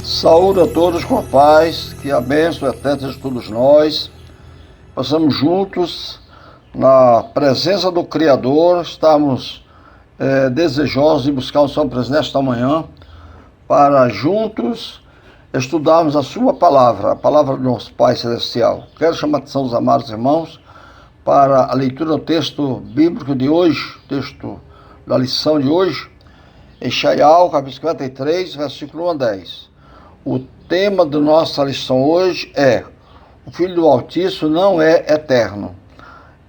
Saúde a todos com a paz, que a bênção eterna de todos nós. Passamos juntos na presença do Criador, estamos desejosos de buscar o seu presença esta manhã, para juntos estudarmos a sua palavra, a palavra do nosso Pai Celestial. Quero chamar a atenção dos amados irmãos para a leitura do texto bíblico de hoje, texto da lição de hoje, Eshaiau, capítulo 53, versículo 1 a 10. O tema da nossa lição hoje é: o Filho do Altíssimo não é eterno.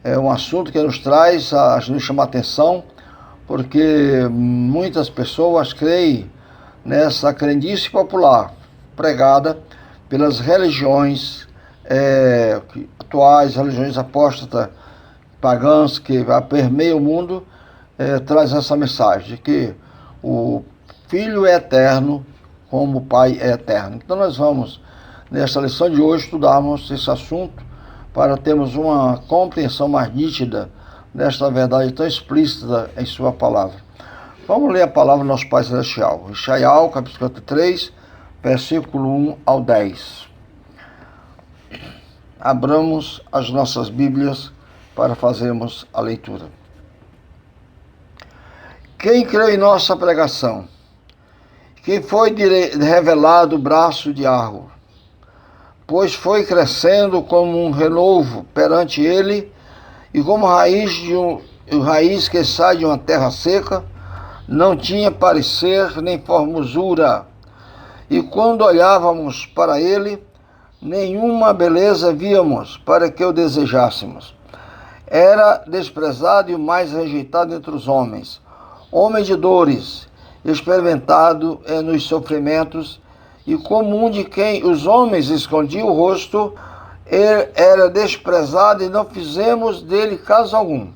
É um assunto que nos traz a nos chamar a atenção, porque muitas pessoas creem nessa crendice popular pregada pelas religiões atuais, religiões apóstatas, pagãs, que permeiam o mundo, traz essa mensagem de que o Filho é eterno, como o Pai é eterno. Então nós vamos, nessa lição de hoje, estudarmos esse assunto para termos uma compreensão mais nítida desta verdade tão explícita em sua palavra. Vamos ler a palavra do nosso Pai Celestial. Eshaiau, capítulo 53, versículo 1 ao 10. Abramos as nossas Bíblias para fazermos a leitura. Quem creu em nossa pregação? Quem foi revelado o braço de Arro? Pois foi crescendo como um renovo perante ele, e como raiz que sai de uma terra seca, não tinha parecer nem formosura. E quando olhávamos para ele, nenhuma beleza víamos para que o desejássemos. Era desprezado e o mais rejeitado entre os homens, homem de dores, experimentado nos sofrimentos, e como um de quem os homens escondiam o rosto, ele era desprezado e não fizemos dele caso algum.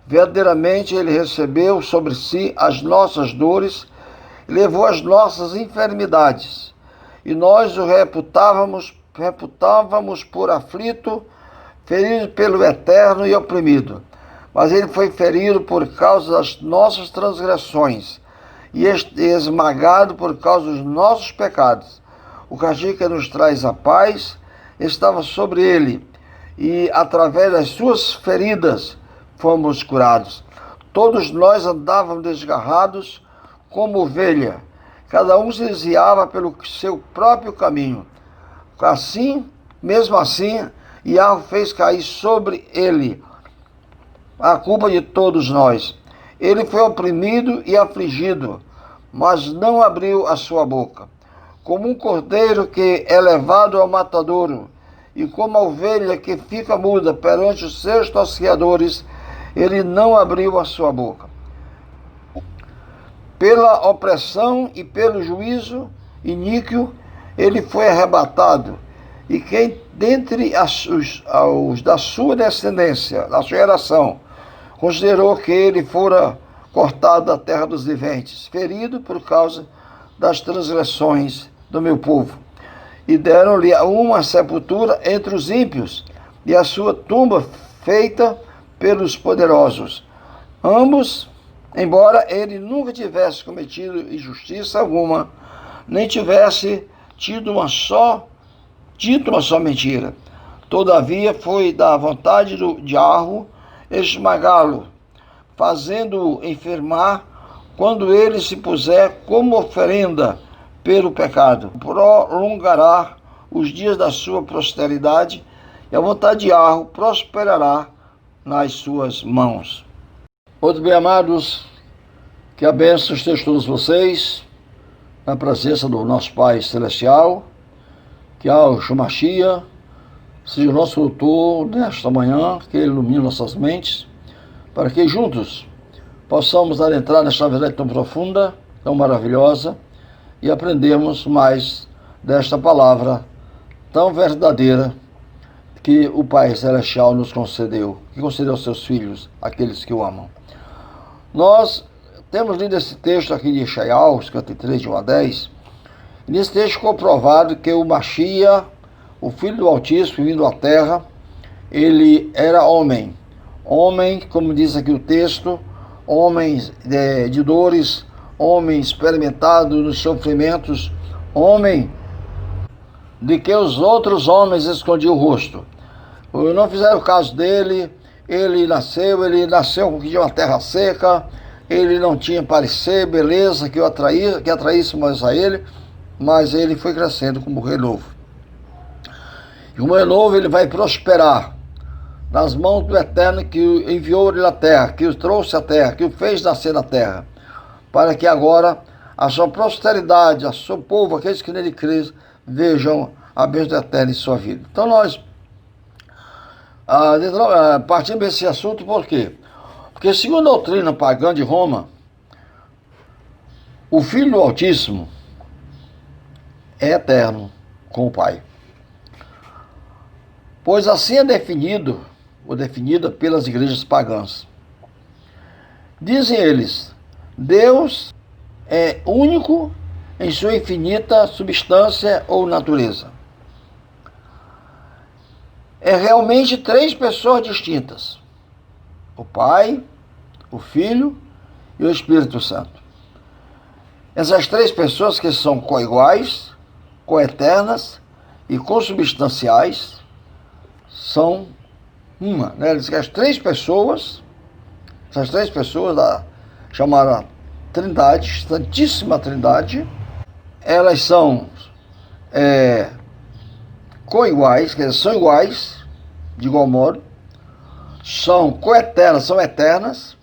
Verdadeiramente ele recebeu sobre si as nossas dores, levou as nossas enfermidades, e nós o reputávamos por aflito, ferido pelo Eterno e oprimido. Mas ele foi ferido por causa das nossas transgressões e esmagado por causa dos nossos pecados. O castigo que nos traz a paz estava sobre ele, e através das suas feridas fomos curados. Todos nós andávamos desgarrados como ovelha, cada um se desviava pelo seu próprio caminho. Mesmo assim, Yahvé fez cair sobre ele a culpa de todos nós. Ele foi oprimido e afligido, mas não abriu a sua boca. Como um cordeiro que é levado ao matadouro, e como a ovelha que fica muda perante os seus tosqueadores, ele não abriu a sua boca. Pela opressão e pelo juízo iníquo, ele foi arrebatado. E quem dentre os da sua descendência, da sua geração, considerou que ele fora cortado da terra dos viventes, ferido por causa das transgressões do meu povo. E deram-lhe uma sepultura entre os ímpios, e a sua tumba feita pelos poderosos. Ambos, embora ele nunca tivesse cometido injustiça alguma, nem tivesse dito uma só mentira, todavia foi da vontade de Arro esmagá-lo, fazendo-o enfermar, quando ele se puser como oferenda pelo pecado. Prolongará os dias da sua posteridade, e a vontade de Arro prosperará nas suas mãos. Outros bem amados, que a bênção esteja todos vocês, na presença do nosso Pai Celestial, que Yahshua Mashiach seja o nosso doutor nesta manhã, que ele ilumine nossas mentes, para que juntos possamos adentrar nesta verdade tão profunda, tão maravilhosa, e aprendermos mais desta palavra tão verdadeira que o Pai Celestial nos concedeu, que concedeu aos seus filhos, aqueles que o amam. Nós temos lido esse texto aqui de Eshaiau, 53, de 1 a 10, e nesse texto ficou provado que o Mashiach, o Filho do Altíssimo, vindo à Terra, ele era homem, como diz aqui o texto, homem de dores, homem experimentado nos sofrimentos, homem de que os outros homens escondiam o rosto. Não fizeram caso dele, ele nasceu com uma terra seca, ele não tinha parecer, beleza, que atraísse mais a ele, mas ele foi crescendo como rei novo. E como rei novo ele vai prosperar nas mãos do Eterno que o enviou ele à terra, que o trouxe à terra, que o fez nascer na terra, para que agora a sua posteridade, a seu povo, aqueles que nele creem, vejam a bênção do Eterno em sua vida. Então nós partimos desse assunto por quê? Porque segundo a doutrina pagã de Roma, o Filho do Altíssimo é eterno com o Pai. Pois assim é definido ou definida pelas igrejas pagãs. Dizem eles, Deus é único em sua infinita substância ou natureza. É realmente três pessoas distintas: o Pai, o Filho e o Espírito Santo. Essas três pessoas que são coiguais, coeternas e consubstanciais são uma, né? Ele diz que essas três pessoas da chamada Trindade, Santíssima Trindade, elas são coiguais, quer dizer, são iguais, de igual modo, são coeternas, são eternas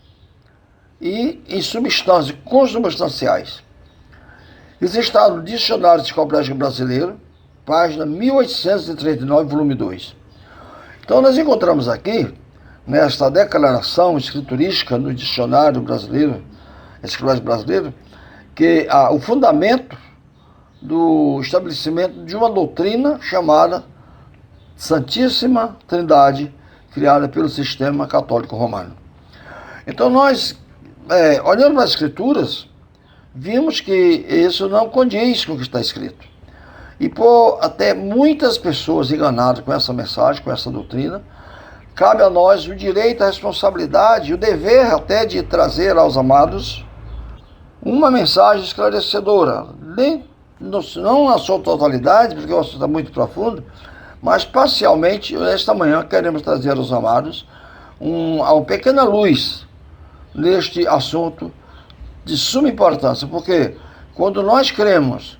e em substância, consubstanciais. Isso está no Dicionário Enciclopédico Brasileiro, página 1839, volume 2. Então nós encontramos aqui, nesta declaração escriturística no Dicionário Brasileiro, Enciclopédico Brasileiro, que o fundamento do estabelecimento de uma doutrina chamada Santíssima Trindade, criada pelo sistema católico romano. Então nós, olhando para as Escrituras, vimos que isso não condiz com o que está escrito. E por até muitas pessoas enganadas com essa mensagem, com essa doutrina, cabe a nós o direito, a responsabilidade, o dever até de trazer aos amados uma mensagem esclarecedora. Não na sua totalidade, porque o assunto é muito profundo, mas parcialmente, esta manhã, queremos trazer aos amados uma pequena luz neste assunto de suma importância, porque quando nós cremos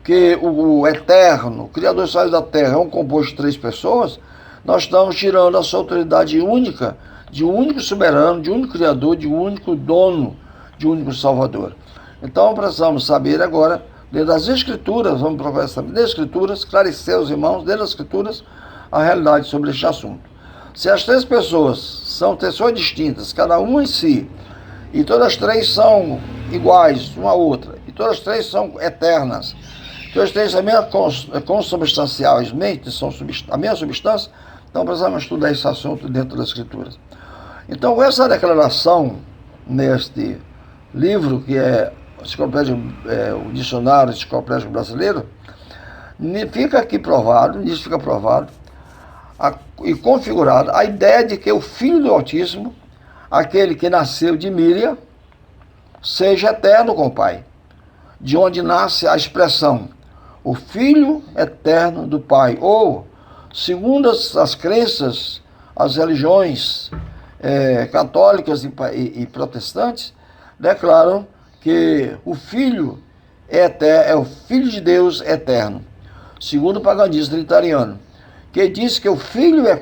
que o Eterno, o Criador e Salvador da Terra, é um composto de três pessoas, nós estamos tirando a sua autoridade única, de um único soberano, de um único Criador, de um único dono, de um único Salvador. Então precisamos saber agora, dentro das Escrituras, vamos procurar saber das Escrituras, esclarecer aos irmãos, dentro das Escrituras, a realidade sobre este assunto. Se as três pessoas são pessoas distintas, cada uma em si, e todas as três são iguais uma à outra, e todas as três são eternas, todas as três a mesma consubstancialmente são a mesma substância, então precisamos estudar esse assunto dentro das Escrituras. Então, com essa declaração neste livro, que é o Dicionário Enciclopédico Brasileiro, fica provado e configurado a ideia de que o Filho do Altíssimo, aquele que nasceu de Miriam, seja eterno com o Pai, de onde nasce a expressão o Filho eterno do Pai, ou, segundo as crenças, as religiões católicas e protestantes, declaram que o Filho é o Filho de Deus eterno, segundo o paganismo trinitariano, que diz que o Filho é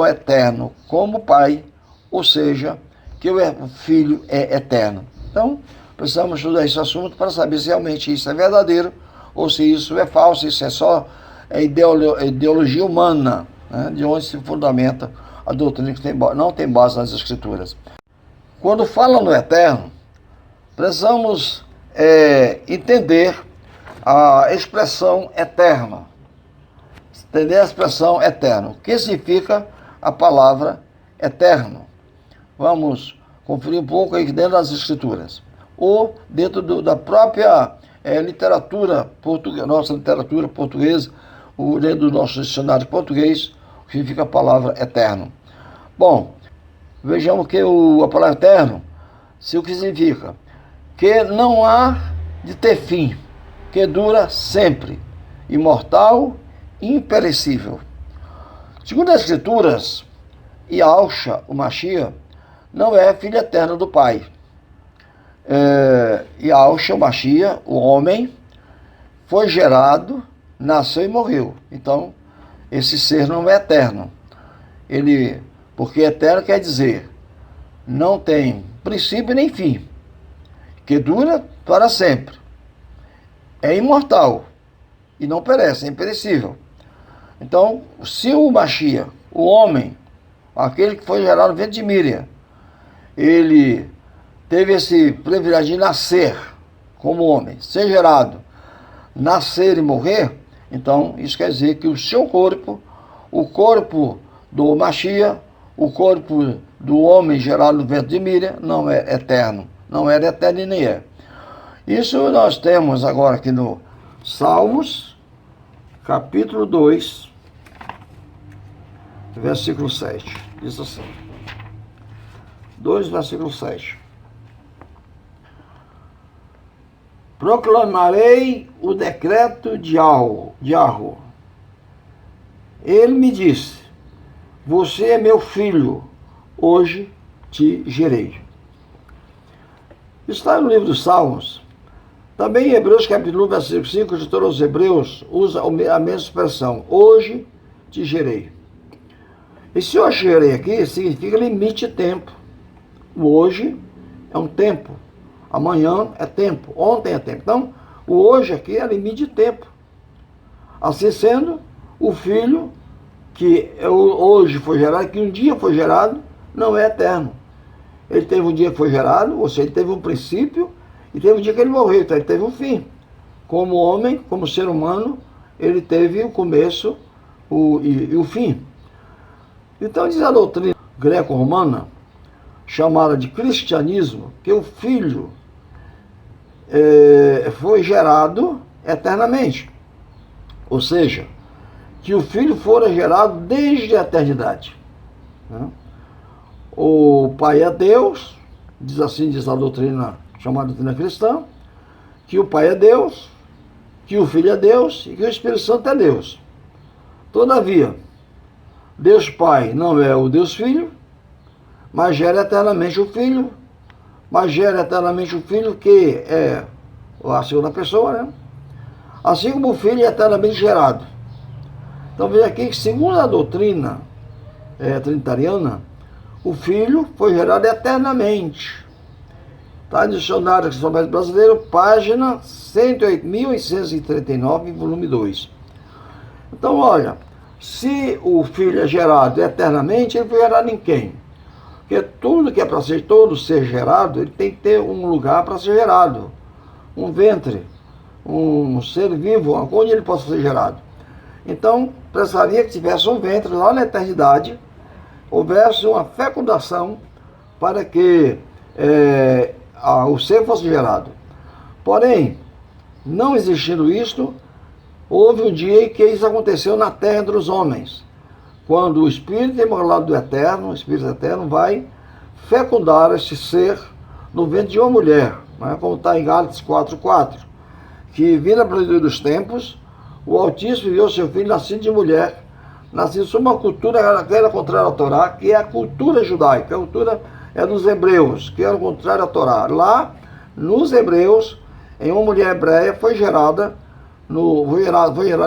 eterno como o Pai, ou seja, que o Filho é eterno. Então, precisamos estudar esse assunto para saber se realmente isso é verdadeiro ou se isso é falso, isso é só ideologia humana, né, de onde se fundamenta a doutrina que não tem base nas Escrituras. Quando fala no eterno, precisamos entender a expressão eterna. Entender a expressão eterno. O que significa a palavra eterno? Vamos conferir um pouco aí dentro das Escrituras. Ou dentro da própria literatura portuguesa, nossa literatura portuguesa, dentro do nosso dicionário português, o que significa a palavra eterno. Bom, vejamos que a palavra eterno, o que significa? Que não há de ter fim. que dura sempre, imortal, imperecível. Segundo as Escrituras, Yahushua, o Mashiach, não é filho eterno do Pai. Yahushua, o Mashiach, o homem, foi gerado, nasceu e morreu. Então, esse ser não é eterno. Porque eterno quer dizer, não tem princípio nem fim, que dura para sempre. É imortal e não perece, é imperecível. Então, se o Mashiach, o homem, aquele que foi gerado no ventre de Miriam, ele teve esse privilégio de nascer como homem, ser gerado, nascer e morrer, então isso quer dizer que o seu corpo, o corpo do Mashiach, o corpo do homem gerado no ventre de Miriam, não é eterno, não era eterno e nem é. Isso nós temos agora aqui no Salmos, capítulo 2, versículo 7. Diz assim. 2, versículo 7. Proclamarei o decreto de Yahweh. Ele me disse, você é meu filho, hoje te gerei. Está no livro dos Salmos. Também em Hebreus capítulo 1, versículo 5, o escritor aos Hebreus usa a mesma expressão, hoje te gerei. Esse hoje gerei aqui significa limite de tempo. O hoje é um tempo, amanhã é tempo, ontem é tempo. Então, o hoje aqui é limite de tempo. Assim sendo, o filho que hoje foi gerado, que um dia foi gerado, não é eterno. Ele teve um dia que foi gerado, ou seja, ele teve um princípio, e teve um dia que ele morreu, então ele teve um fim. Como homem, como ser humano, ele teve o começo e o fim. Então diz a doutrina greco-romana, chamada de cristianismo, que o filho foi gerado eternamente. Ou seja, que o filho fora gerado desde a eternidade. Né? O Pai é Deus, diz a doutrina chamada doutrina cristã, que o Pai é Deus, que o Filho é Deus e que o Espírito Santo é Deus. Todavia, Deus Pai não é o Deus Filho, mas gera eternamente o Filho, que é a segunda pessoa, né? Assim como o Filho é eternamente gerado. Então veja aqui que, segundo a doutrina trinitariana, o Filho foi gerado eternamente. Está no dicionário brasileiro, página 108.839, volume 2. Então, olha, se o Filho é gerado eternamente, ele foi gerado em quem? Porque tudo que é para ser, todo ser gerado, ele tem que ter um lugar para ser gerado. Um ventre, um ser vivo, onde ele possa ser gerado. Então, precisaria que tivesse um ventre lá na eternidade, houvesse uma fecundação para que o ser fosse gerado. Porém, não existindo isto, houve um dia em que isso aconteceu na terra entre os homens, quando o Espírito imolado do Eterno, o Espírito Eterno, vai fecundar este ser no ventre de uma mulher, né? Como está em Gálatas 4:4, que vindo a plenitude dos tempos, o Altíssimo enviou seu filho nascido de mulher, nascido sob uma cultura que era contrária à Torá, que é a cultura judaica, a cultura é dos hebreus, que era o contrário à Torá. Lá, nos hebreus, em uma mulher hebreia, foi gerado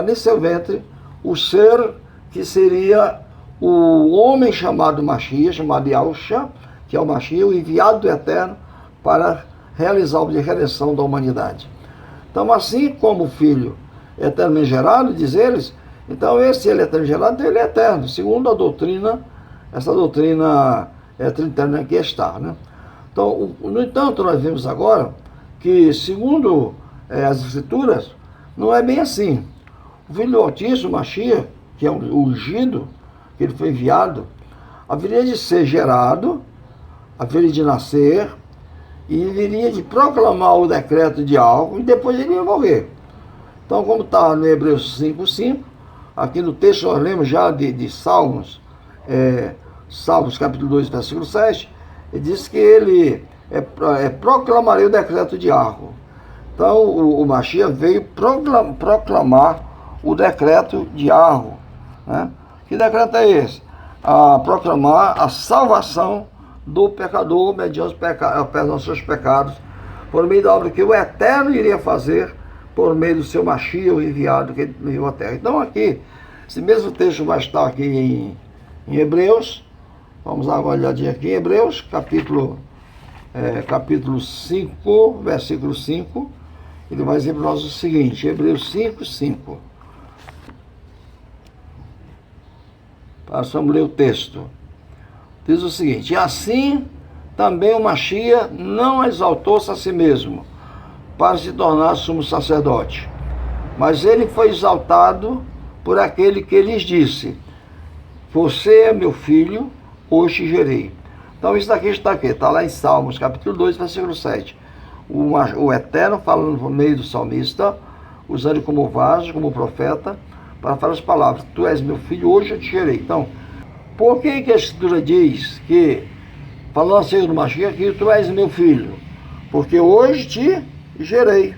em seu ventre o ser que seria o homem chamado Mashiach, chamado Yahushua, que é o Mashiach, o enviado do Eterno para realizar a obra de redenção da humanidade. Então, assim como o Filho é eternamente gerado, diz eles, então esse ele é eternamente gerado, então ele é eterno, segundo a doutrina, essa doutrina trinitariana que está, né? Então, no entanto, nós vemos agora que, segundo as Escrituras, não é bem assim. O Filho do Altíssimo, Mashiach, que é o ungido, que ele foi enviado, haveria de ser gerado, haveria de nascer, e viria de proclamar o decreto de algo, e depois ele ia morrer. Então, como está no Hebreus 5:5, aqui no texto nós lemos já de Salmos, Salmos capítulo 2, versículo 7, ele diz que ele proclamarei o decreto de Yahweh. Então o Mashiach veio proclamar o decreto de Arro, né? Que decreto é esse? A proclamar a salvação do pecador mediante o perdão dos seus pecados, por meio da obra que o Eterno iria fazer por meio do seu Mashiach, o enviado que ele enviou à terra. Então aqui, esse mesmo texto vai estar aqui em Hebreus. Vamos dar uma olhadinha aqui em Hebreus, capítulo 5, versículo 5. Ele vai dizer para nós o seguinte, Hebreus 5, 5. Passamos a ler o texto. Diz o seguinte: e assim também o Mashiach não exaltou-se a si mesmo, para se tornar sumo sacerdote, mas ele foi exaltado por aquele que lhes disse: você é meu filho, hoje te gerei. Então isso daqui está aqui, está lá em Salmos, capítulo 2, versículo 7. O Eterno falando por meio do salmista, usando ele como vaso, como profeta, para falar as palavras: tu és meu filho, hoje eu te gerei. Então, por que a Escritura diz que, falando assim do Mashiach, que tu és meu filho? Porque hoje te gerei.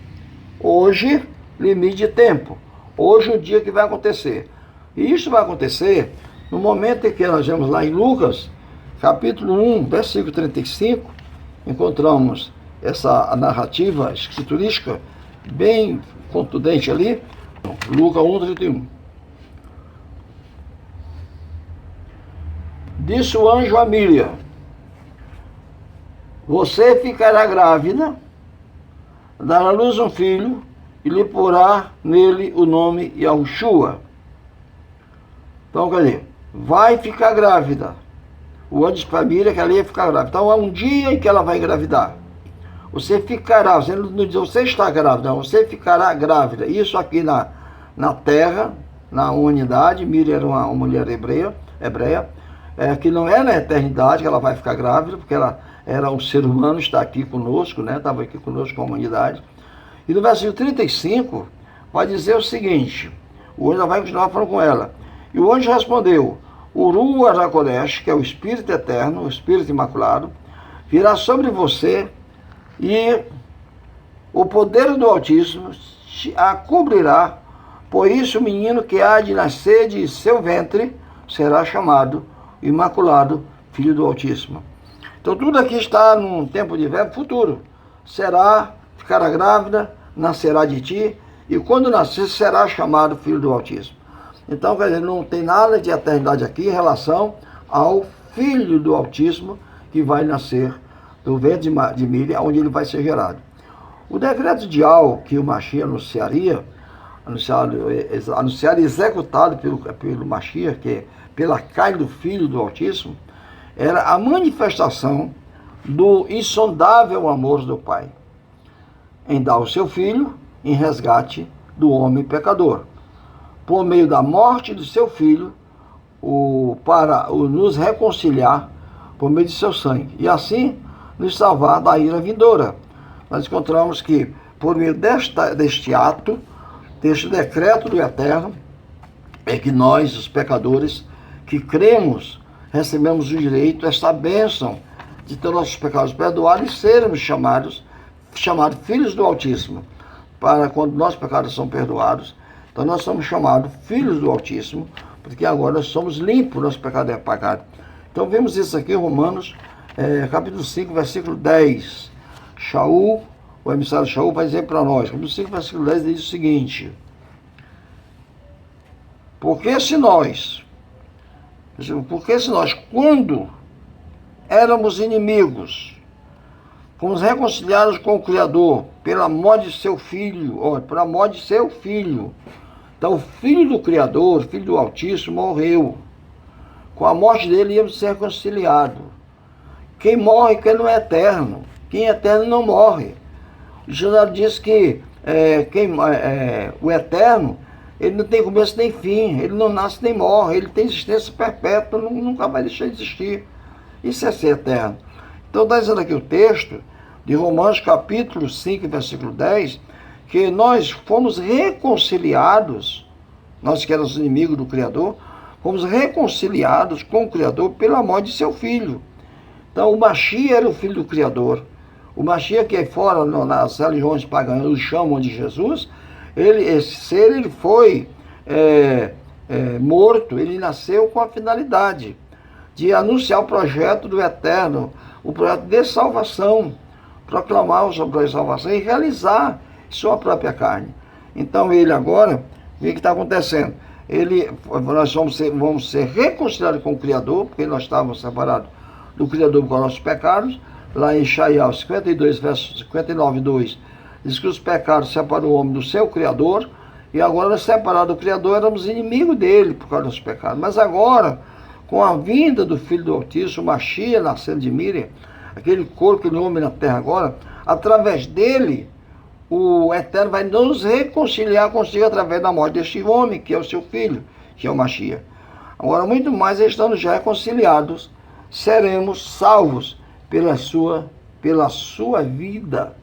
Hoje, limite de tempo. Hoje, o dia que vai acontecer. E isso vai acontecer no momento em que nós vemos lá em Lucas, capítulo 1, versículo 35, encontramos essa narrativa escriturística bem contundente ali. Lucas 1, 31. Disse o anjo a Miriam: você ficará grávida, dará à luz um filho, e lhe porá nele o nome Yahushua. Então, quer dizer, vai ficar grávida. O anjo disse para Miriam que ela ia ficar grávida. Então, há um dia em que ela vai engravidar. Você ficará, você não diz você está grávida, não, você ficará grávida. Isso aqui na terra, na humanidade. Miriam era uma mulher hebreia, que não é na eternidade que ela vai ficar grávida, porque ela era um ser humano, está aqui conosco, né? Estava aqui conosco com a humanidade. E no versículo 35 vai dizer o seguinte: o anjo vai continuar falando com ela. E o anjo respondeu: o Ruach HaKodesh, que é o Espírito Eterno, o Espírito Imaculado, virá sobre você, e o poder do Altíssimo a cobrirá. Por isso o menino que há de nascer de seu ventre será chamado Imaculado, Filho do Altíssimo. Então tudo aqui está num tempo de verbo futuro. Ficará grávida, nascerá de ti, e quando nascer será chamado Filho do Altíssimo. Então, quer dizer, não tem nada de eternidade aqui em relação ao Filho do Altíssimo que vai nascer do ventre de Miriam, onde ele vai ser gerado. O decreto de Al que o Mashiach anunciado e executado pelo Mashiach, que é pela carne do Filho do Altíssimo, era a manifestação do insondável amor do Pai em dar o seu Filho em resgate do homem pecador, por meio da morte do seu Filho, para nos reconciliar por meio de seu sangue, e assim nos salvar da ira vindoura. Nós encontramos que, por meio deste ato, deste decreto do Eterno, é que nós, os pecadores, que cremos, recebemos o direito, esta bênção de ter nossos pecados perdoados e sermos chamados filhos do Altíssimo. Para quando nossos pecados são perdoados, então nós somos chamados filhos do Altíssimo, porque agora nós somos limpos, nosso pecado é apagado. Então vemos isso aqui em Romanos, capítulo 5, versículo 10. Shaul, o emissário Shaul, vai dizer para nós, capítulo 5, versículo 10, diz o seguinte: porque se nós, quando éramos inimigos, fomos reconciliados com o Criador pela morte de seu Filho, pela morte de seu Filho. Então o Filho do Criador, Filho do Altíssimo, morreu. Com a morte dele íamos ser reconciliados. Quem morre, quem não é eterno. Quem é eterno não morre. O dicionário diz que o eterno, ele não tem começo nem fim, ele não nasce nem morre, ele tem existência perpétua, nunca vai deixar de existir. Isso é ser eterno. Então está dizendo aqui o texto de Romanos capítulo 5, versículo 10, que nós fomos reconciliados, nós que éramos inimigos do Criador, fomos reconciliados com o Criador pela morte de seu Filho. Então o Mashiach era o Filho do Criador, O Mashiach, que fora nas religiões pagãs o chamam de Jesus, esse ser ele foi morto, ele nasceu com a finalidade de anunciar o projeto do Eterno, o projeto de salvação, proclamar o seu projeto de salvação e realizar sua própria carne. Então ele agora, o que está acontecendo? Nós vamos ser reconciliados com o Criador, porque nós estávamos separados do Criador por nossos pecados. Lá em Ishaiah 52, verso 59, 2, diz que os pecados separam o homem do seu Criador, e agora, separados do Criador, éramos inimigos dele por causa dos pecados. Mas agora, com a vinda do Filho do Altíssimo, o Mashiach, nascendo de Miriam, aquele corpo, aquele homem na terra agora, através dele, o Eterno vai nos reconciliar consigo através da morte deste homem, que é o seu filho, que é o Mashiach. Agora, muito mais, estando já reconciliados, seremos salvos pela sua vida.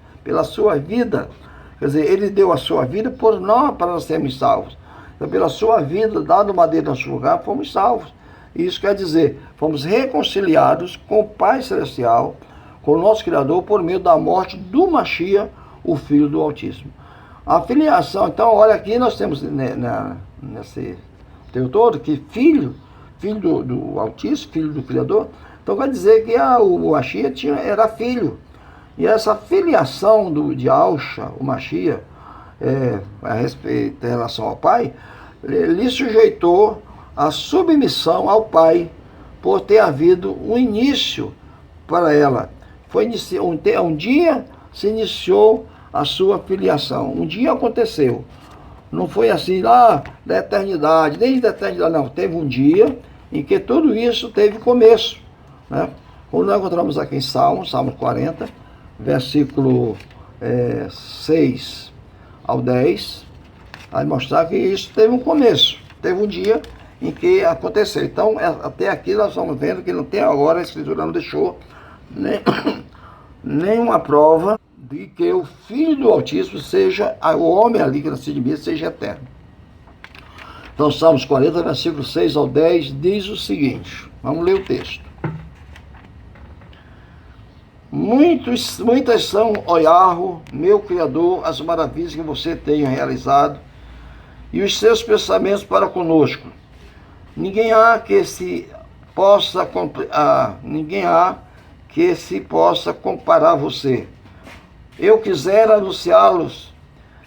Quer dizer, ele deu a sua vida por nós, para nós sermos salvos. Então, pela sua vida, dado madeira no nosso lugar, fomos salvos. Isso quer dizer, fomos reconciliados com o Pai Celestial, com o nosso Criador, por meio da morte do Mashiach, o Filho do Altíssimo. A filiação, então, olha aqui, nós temos nesse texto todo, que filho do Altíssimo, filho do Criador. Então quer dizer que o Mashiach era filho. E essa filiação de Yahshua, o Mashiach, a respeito em relação ao Pai, lhe sujeitou a submissão ao Pai, por ter havido um início para ela. Um dia se iniciou a sua filiação. Um dia aconteceu. Não foi assim lá da eternidade, desde a eternidade, não. Teve um dia em que tudo isso teve começo. Né? Como nós encontramos aqui em Salmos 40, versículo 6 ao 10, vai mostrar que isso teve um começo, teve um dia em que aconteceu. Então, até aqui nós estamos vendo que não tem agora, a Escritura não deixou nenhuma prova de que o Filho do Altíssimo seja, o homem ali que nasceu de mim, seja eterno. Então, Salmos 40, versículo 6 ao 10, diz o seguinte, vamos ler o texto. Muitas são, ó Yahweh, meu Criador, as maravilhas que você tem realizado e os seus pensamentos para conosco. Ninguém há que se possa comparar a você. Eu quisera anunciá-los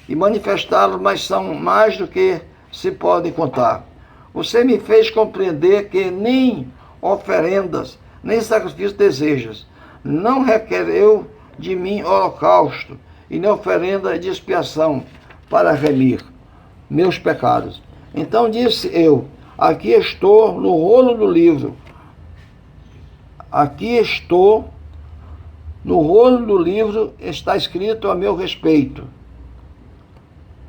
e manifestá-los, mas são mais do que se podem contar. Você me fez compreender que nem oferendas, nem sacrifício desejas. Não requereu de mim holocausto e nem oferenda de expiação para remir meus pecados. Então disse eu, aqui estou no rolo do livro. Aqui estou no rolo do livro, está escrito a meu respeito.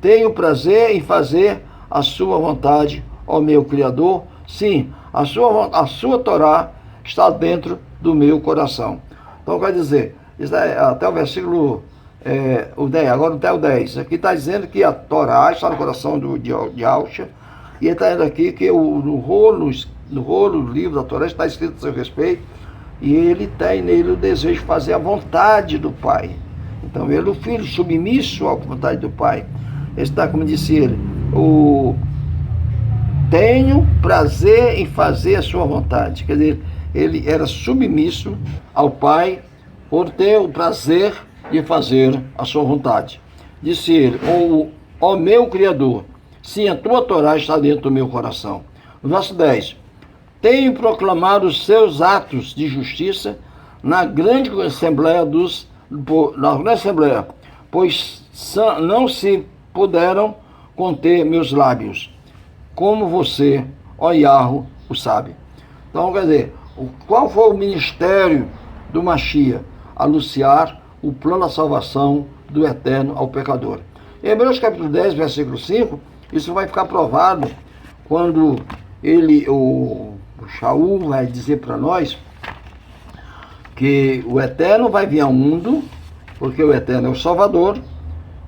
Tenho prazer em fazer a sua vontade, ó meu Criador. Sim, a sua Torá está dentro do meu coração. Então quer dizer, até o versículo o 10, agora até o 10. Aqui está dizendo que a Torá está no coração de Yahshua, e ele está dizendo aqui que no rolo do livro da Torá está escrito a seu respeito, e ele tem nele o desejo de fazer a vontade do Pai. Então ele, o Filho, submisso à vontade do Pai. Está, como disse ele, tenho prazer em fazer a sua vontade. Quer dizer, ele era submisso ao Pai por ter o prazer de fazer a sua vontade. Disse ele, ó meu Criador, sim, a tua Torá está dentro do meu coração. No verso 10, tenho proclamado os seus atos de justiça na grande assembleia pois não se puderam conter meus lábios, como você, ó Yahweh, o sabe. Então, quer dizer, qual foi o ministério do Mashiach? Anunciar o plano da salvação do Eterno ao pecador. Em Hebreus capítulo 10, versículo 5, isso vai ficar provado quando o Shaul vai dizer para nós que o Eterno vai vir ao mundo, porque o Eterno é o Salvador,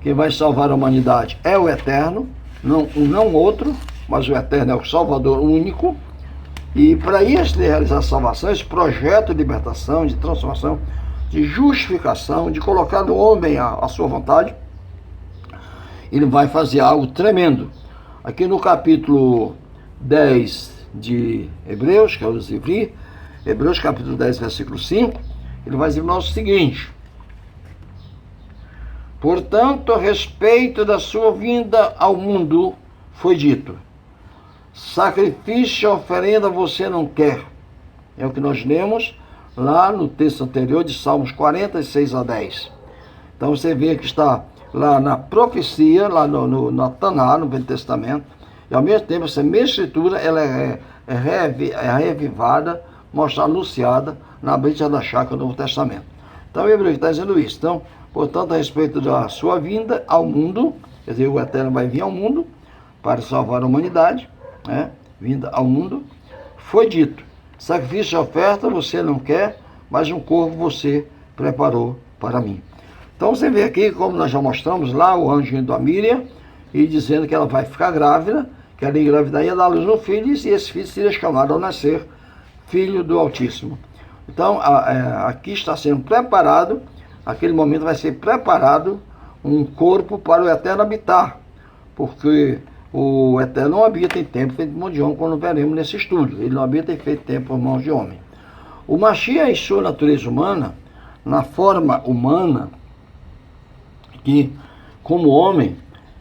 quem vai salvar a humanidade é o Eterno, não outro, mas o Eterno é o Salvador único. E para isso realizar a salvação, esse projeto de libertação, de transformação, de justificação, de colocar no homem a sua vontade, ele vai fazer algo tremendo. Aqui no capítulo 10 de Hebreus, que é o Zivri, Hebreus capítulo 10, versículo 5, ele vai dizer o seguinte: portanto, a respeito da sua vinda ao mundo, foi dito, sacrifício e oferenda você não quer. É o que nós lemos lá no texto anterior de Salmos 46 a 10. Então você vê que está lá na profecia, lá na Taná, no Velho Testamento, e ao mesmo tempo essa mesma escritura ela é revivada, mostra anunciada na Brit Hadashah, no Novo Testamento. Então o Hebreu está dizendo isso. Então, portanto, a respeito da sua vinda ao mundo, quer dizer, o Eterno vai vir ao mundo para salvar a humanidade, né? Vinda ao mundo, foi dito, sacrifício e oferta você não quer, mas um corpo você preparou para mim. Então você vê aqui, como nós já mostramos lá, o anjo indo a Míriam e dizendo que ela vai ficar grávida, que ela engravidar e ia dar à luz um filho, e esse filho seria chamado ao nascer Filho do Altíssimo. Então aqui está sendo preparado, aquele momento vai ser preparado um corpo para o Eterno habitar, porque o Eterno não habita em tempo feito de mão de homem, quando veremos nesse estudo. Ele não habita em feito tempo por mãos de homem. O Mashiach, em sua natureza humana, na forma humana, que como homem,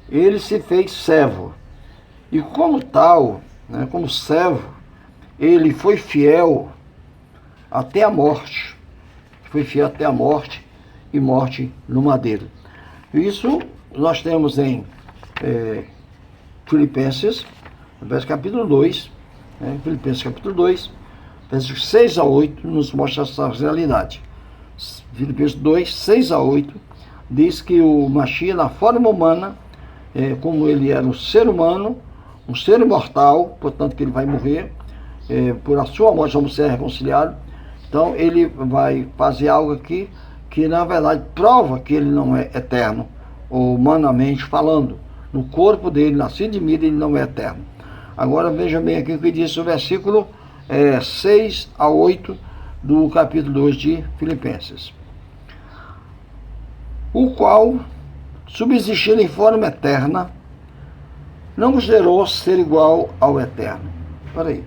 ele se fez servo. E como tal, né, como servo, ele foi fiel até a morte. Foi fiel até a morte e morte no madeiro. Isso nós temos em Filipenses, capítulo 2, né? Filipenses capítulo 2, versos 6 a 8, nos mostra essa realidade. Filipenses 2, 6 a 8, diz que o Mashiach, na forma humana, como ele era um ser humano, um ser imortal, portanto que ele vai morrer, por a sua morte vamos ser reconciliados. Então ele vai fazer algo aqui que na verdade prova que ele não é eterno, humanamente falando. No corpo dele, nascido de Míriam, ele não é eterno. Agora veja bem aqui o que diz o versículo 6 a 8 do capítulo 2 de Filipenses. O qual, subsistindo em forma eterna, não considerou ser igual ao Eterno. Espera aí.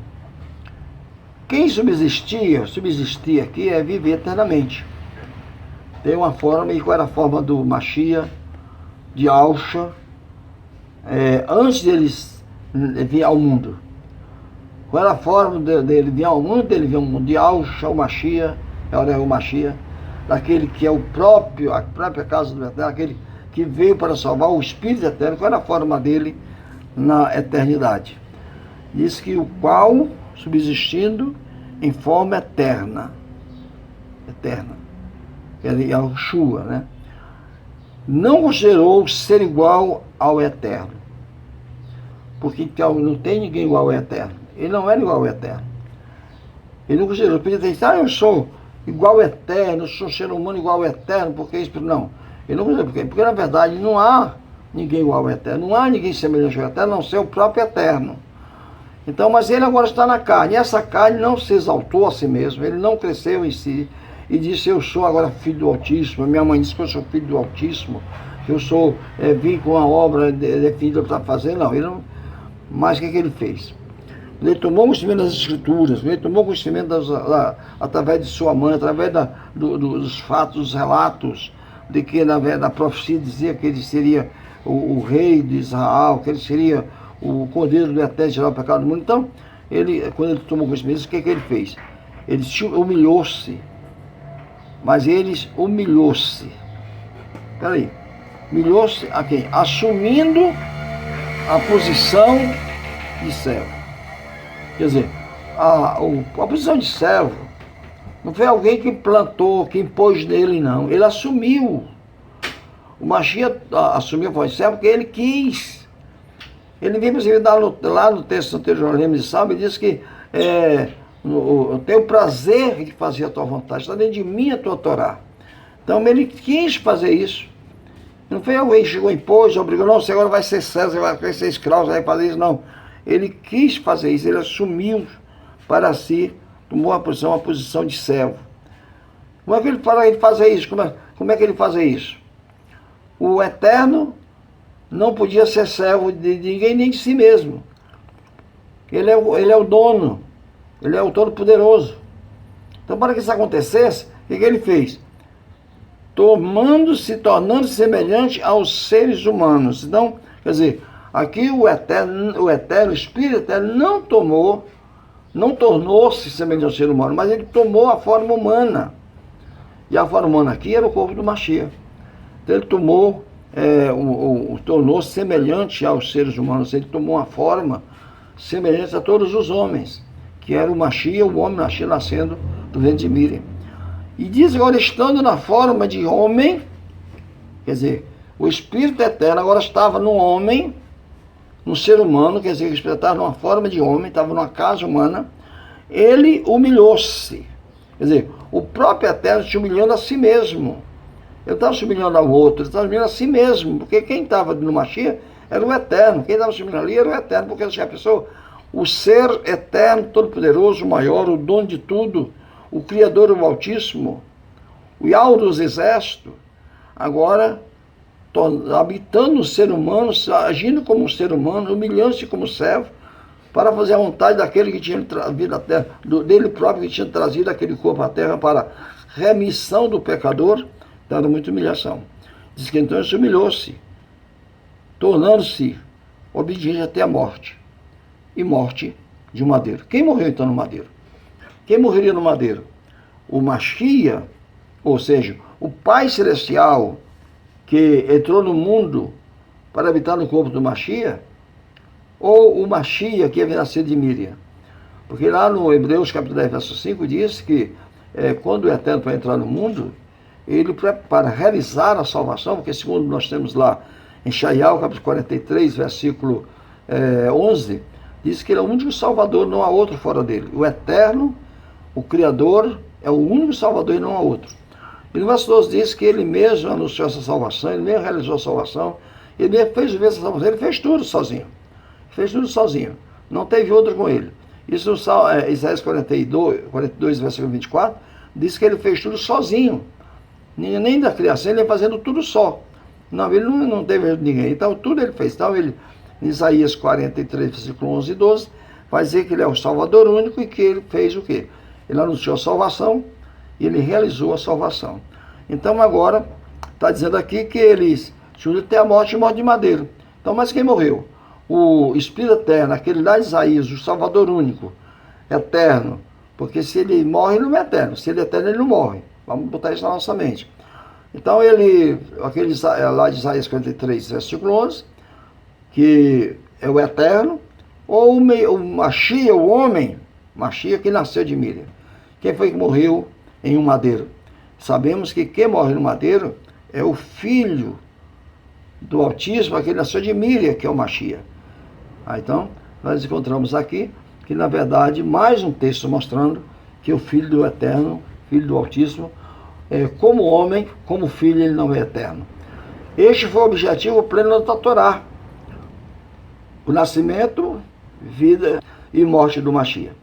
Quem subsistir aqui é viver eternamente. Tem uma forma, e qual era a forma do Mashiach, de Alcha, antes deles vir ao mundo? Qual era a forma dele vir ao mundo? Dele vir ao mundo de Alcha, o Mashiach, o Mashiach, daquele que é a própria casa do Eterno, aquele que veio para salvar o Espírito Eterno. Qual era a forma dele na eternidade? Diz que o qual, subsistindo em forma eterna, ele é o Shua, né? Não considerou ser igual ao Eterno, porque não tem ninguém igual ao Eterno. Ele não era igual ao Eterno. Ele não considerou. Podia dizer, eu sou igual ao Eterno, eu sou ser humano igual ao Eterno, porque isso não. Ele não considerou, porque na verdade não há ninguém igual ao Eterno, não há ninguém semelhante ao Eterno, a não ser o próprio Eterno. Então, mas ele agora está na carne, e essa carne não se exaltou a si mesmo, ele não cresceu em si, e disse, eu sou agora filho do Altíssimo. Minha mãe disse que eu sou filho do Altíssimo, que eu sou, vim com a obra definida para fazer. Não, ele não. Mas o que ele fez? Ele tomou conhecimento das Escrituras, ele tomou conhecimento através de sua mãe, através dos fatos, dos relatos, de que na verdade a profecia dizia que ele seria o rei de Israel, que ele seria o cordeiro do Eterno, tirar o pecado do mundo. Então, quando ele tomou conhecimento disso, o que ele fez? Ele humilhou-se. Mas eles humilhou-se. Peraí. Humilhou-se a quem? Assumindo a posição de servo. Quer dizer, a posição de servo não foi alguém que plantou, que impôs nele, não. Ele assumiu. O Mashiach assumiu a posição de servo porque ele quis. Ele veio, inclusive, lá no texto anterior, lembra de Salmo, ele diz que eu tenho o prazer de fazer a tua vontade, está dentro de mim a tua Torá. Então ele quis fazer isso. Não foi alguém que chegou, impôs, obrigou, não, você agora vai ser César, vai ser escravo, vai fazer isso, não. Ele quis fazer isso, ele assumiu para si, tomou uma posição de servo. Como é que ele fala ele fazer isso? Como é que ele fazia isso? O Eterno não podia ser servo de ninguém, nem de si mesmo. Ele é o dono, ele é o Todo-Poderoso. Então, para que isso acontecesse, o que ele fez? Tornando-se semelhante aos seres humanos. Então, quer dizer, aqui o Espírito Eterno não tornou-se semelhante ao ser humano, mas ele tomou a forma humana. E a forma humana aqui era o corpo do Mashiach. Então ele tornou-se semelhante aos seres humanos, ele tomou uma forma semelhante a todos os homens, que era o Mashiach, o homem Mashiach nascendo do ventre de Miriam. E diz agora, estando na forma de homem, quer dizer, o Espírito Eterno agora estava no homem, no ser humano, quer dizer, o Espírito estava numa forma de homem, estava numa casa humana, ele humilhou-se. Quer dizer, o próprio Eterno se humilhando a si mesmo. Ele estava se humilhando ao outro, ele estava se humilhando a si mesmo, porque quem estava no Mashiach era o Eterno, quem estava se humilhando ali era o Eterno, porque já pensou, o ser eterno, todo-poderoso, o maior, o dono de tudo, o Criador, o Altíssimo, o Yahweh dos Exércitos, agora habitando o ser humano, agindo como um ser humano, humilhando-se como servo, para fazer a vontade daquele que tinha trazido a terra, dele próprio que tinha trazido aquele corpo à terra para remissão do pecador, dando muita humilhação. Diz que então ele se humilhou-se, tornando-se obediente até a morte, e morte de madeiro. Quem morreu então no madeiro? Quem morreria no madeiro? O Mashiach, ou seja, o Pai Celestial que entrou no mundo para habitar no corpo do Mashiach, ou o Mashiach que havia nascido de Miriam? Porque lá no Hebreus capítulo 10, verso 5, diz que quando o Eterno vai entrar no mundo, ele para realizar a salvação, porque segundo nós temos lá em Shaial, capítulo 43, versículo 11, diz que ele é o único Salvador, não há outro fora dele. O Eterno, o Criador, é o único Salvador e não há outro. E no verso 12 diz que ele mesmo anunciou essa salvação, ele mesmo realizou a salvação, ele mesmo fez essa salvação, ele fez tudo sozinho. Fez tudo sozinho. Não teve outro com ele. Isso no Isaías 42, versículo 24, diz que ele fez tudo sozinho. Nem da criação, ele ia fazendo tudo só. Não, ele não teve ninguém. Então, tudo ele fez. Então, ele, em Isaías 43, versículo 11 e 12, vai dizer que ele é o Salvador único e que ele fez o quê? Ele anunciou a salvação e ele realizou a salvação. Então, agora, está dizendo aqui que ele se uniu até a morte e morte de madeiro. Então, mas quem morreu? O Espírito Eterno, aquele lá de Isaías, o Salvador único, eterno. Porque se ele morre, ele não é eterno. Se ele é eterno, ele não morre. Vamos botar isso na nossa mente. Então aquele lá de Isaías 43, versículo 11, que é o eterno, ou o Mashiach, o homem, Mashiach que nasceu de Miriam. Quem foi que morreu em um madeiro? Sabemos que quem morre no madeiro é o filho do Altíssimo, aquele que nasceu de Miriam, que é o Mashiach. Então, nós encontramos aqui que, na verdade, mais um texto mostrando que o Filho do Eterno, Filho do Altíssimo, como homem, como filho, ele não é eterno. Este foi o objetivo pleno da Torá. O nascimento, vida e morte do Mashiach.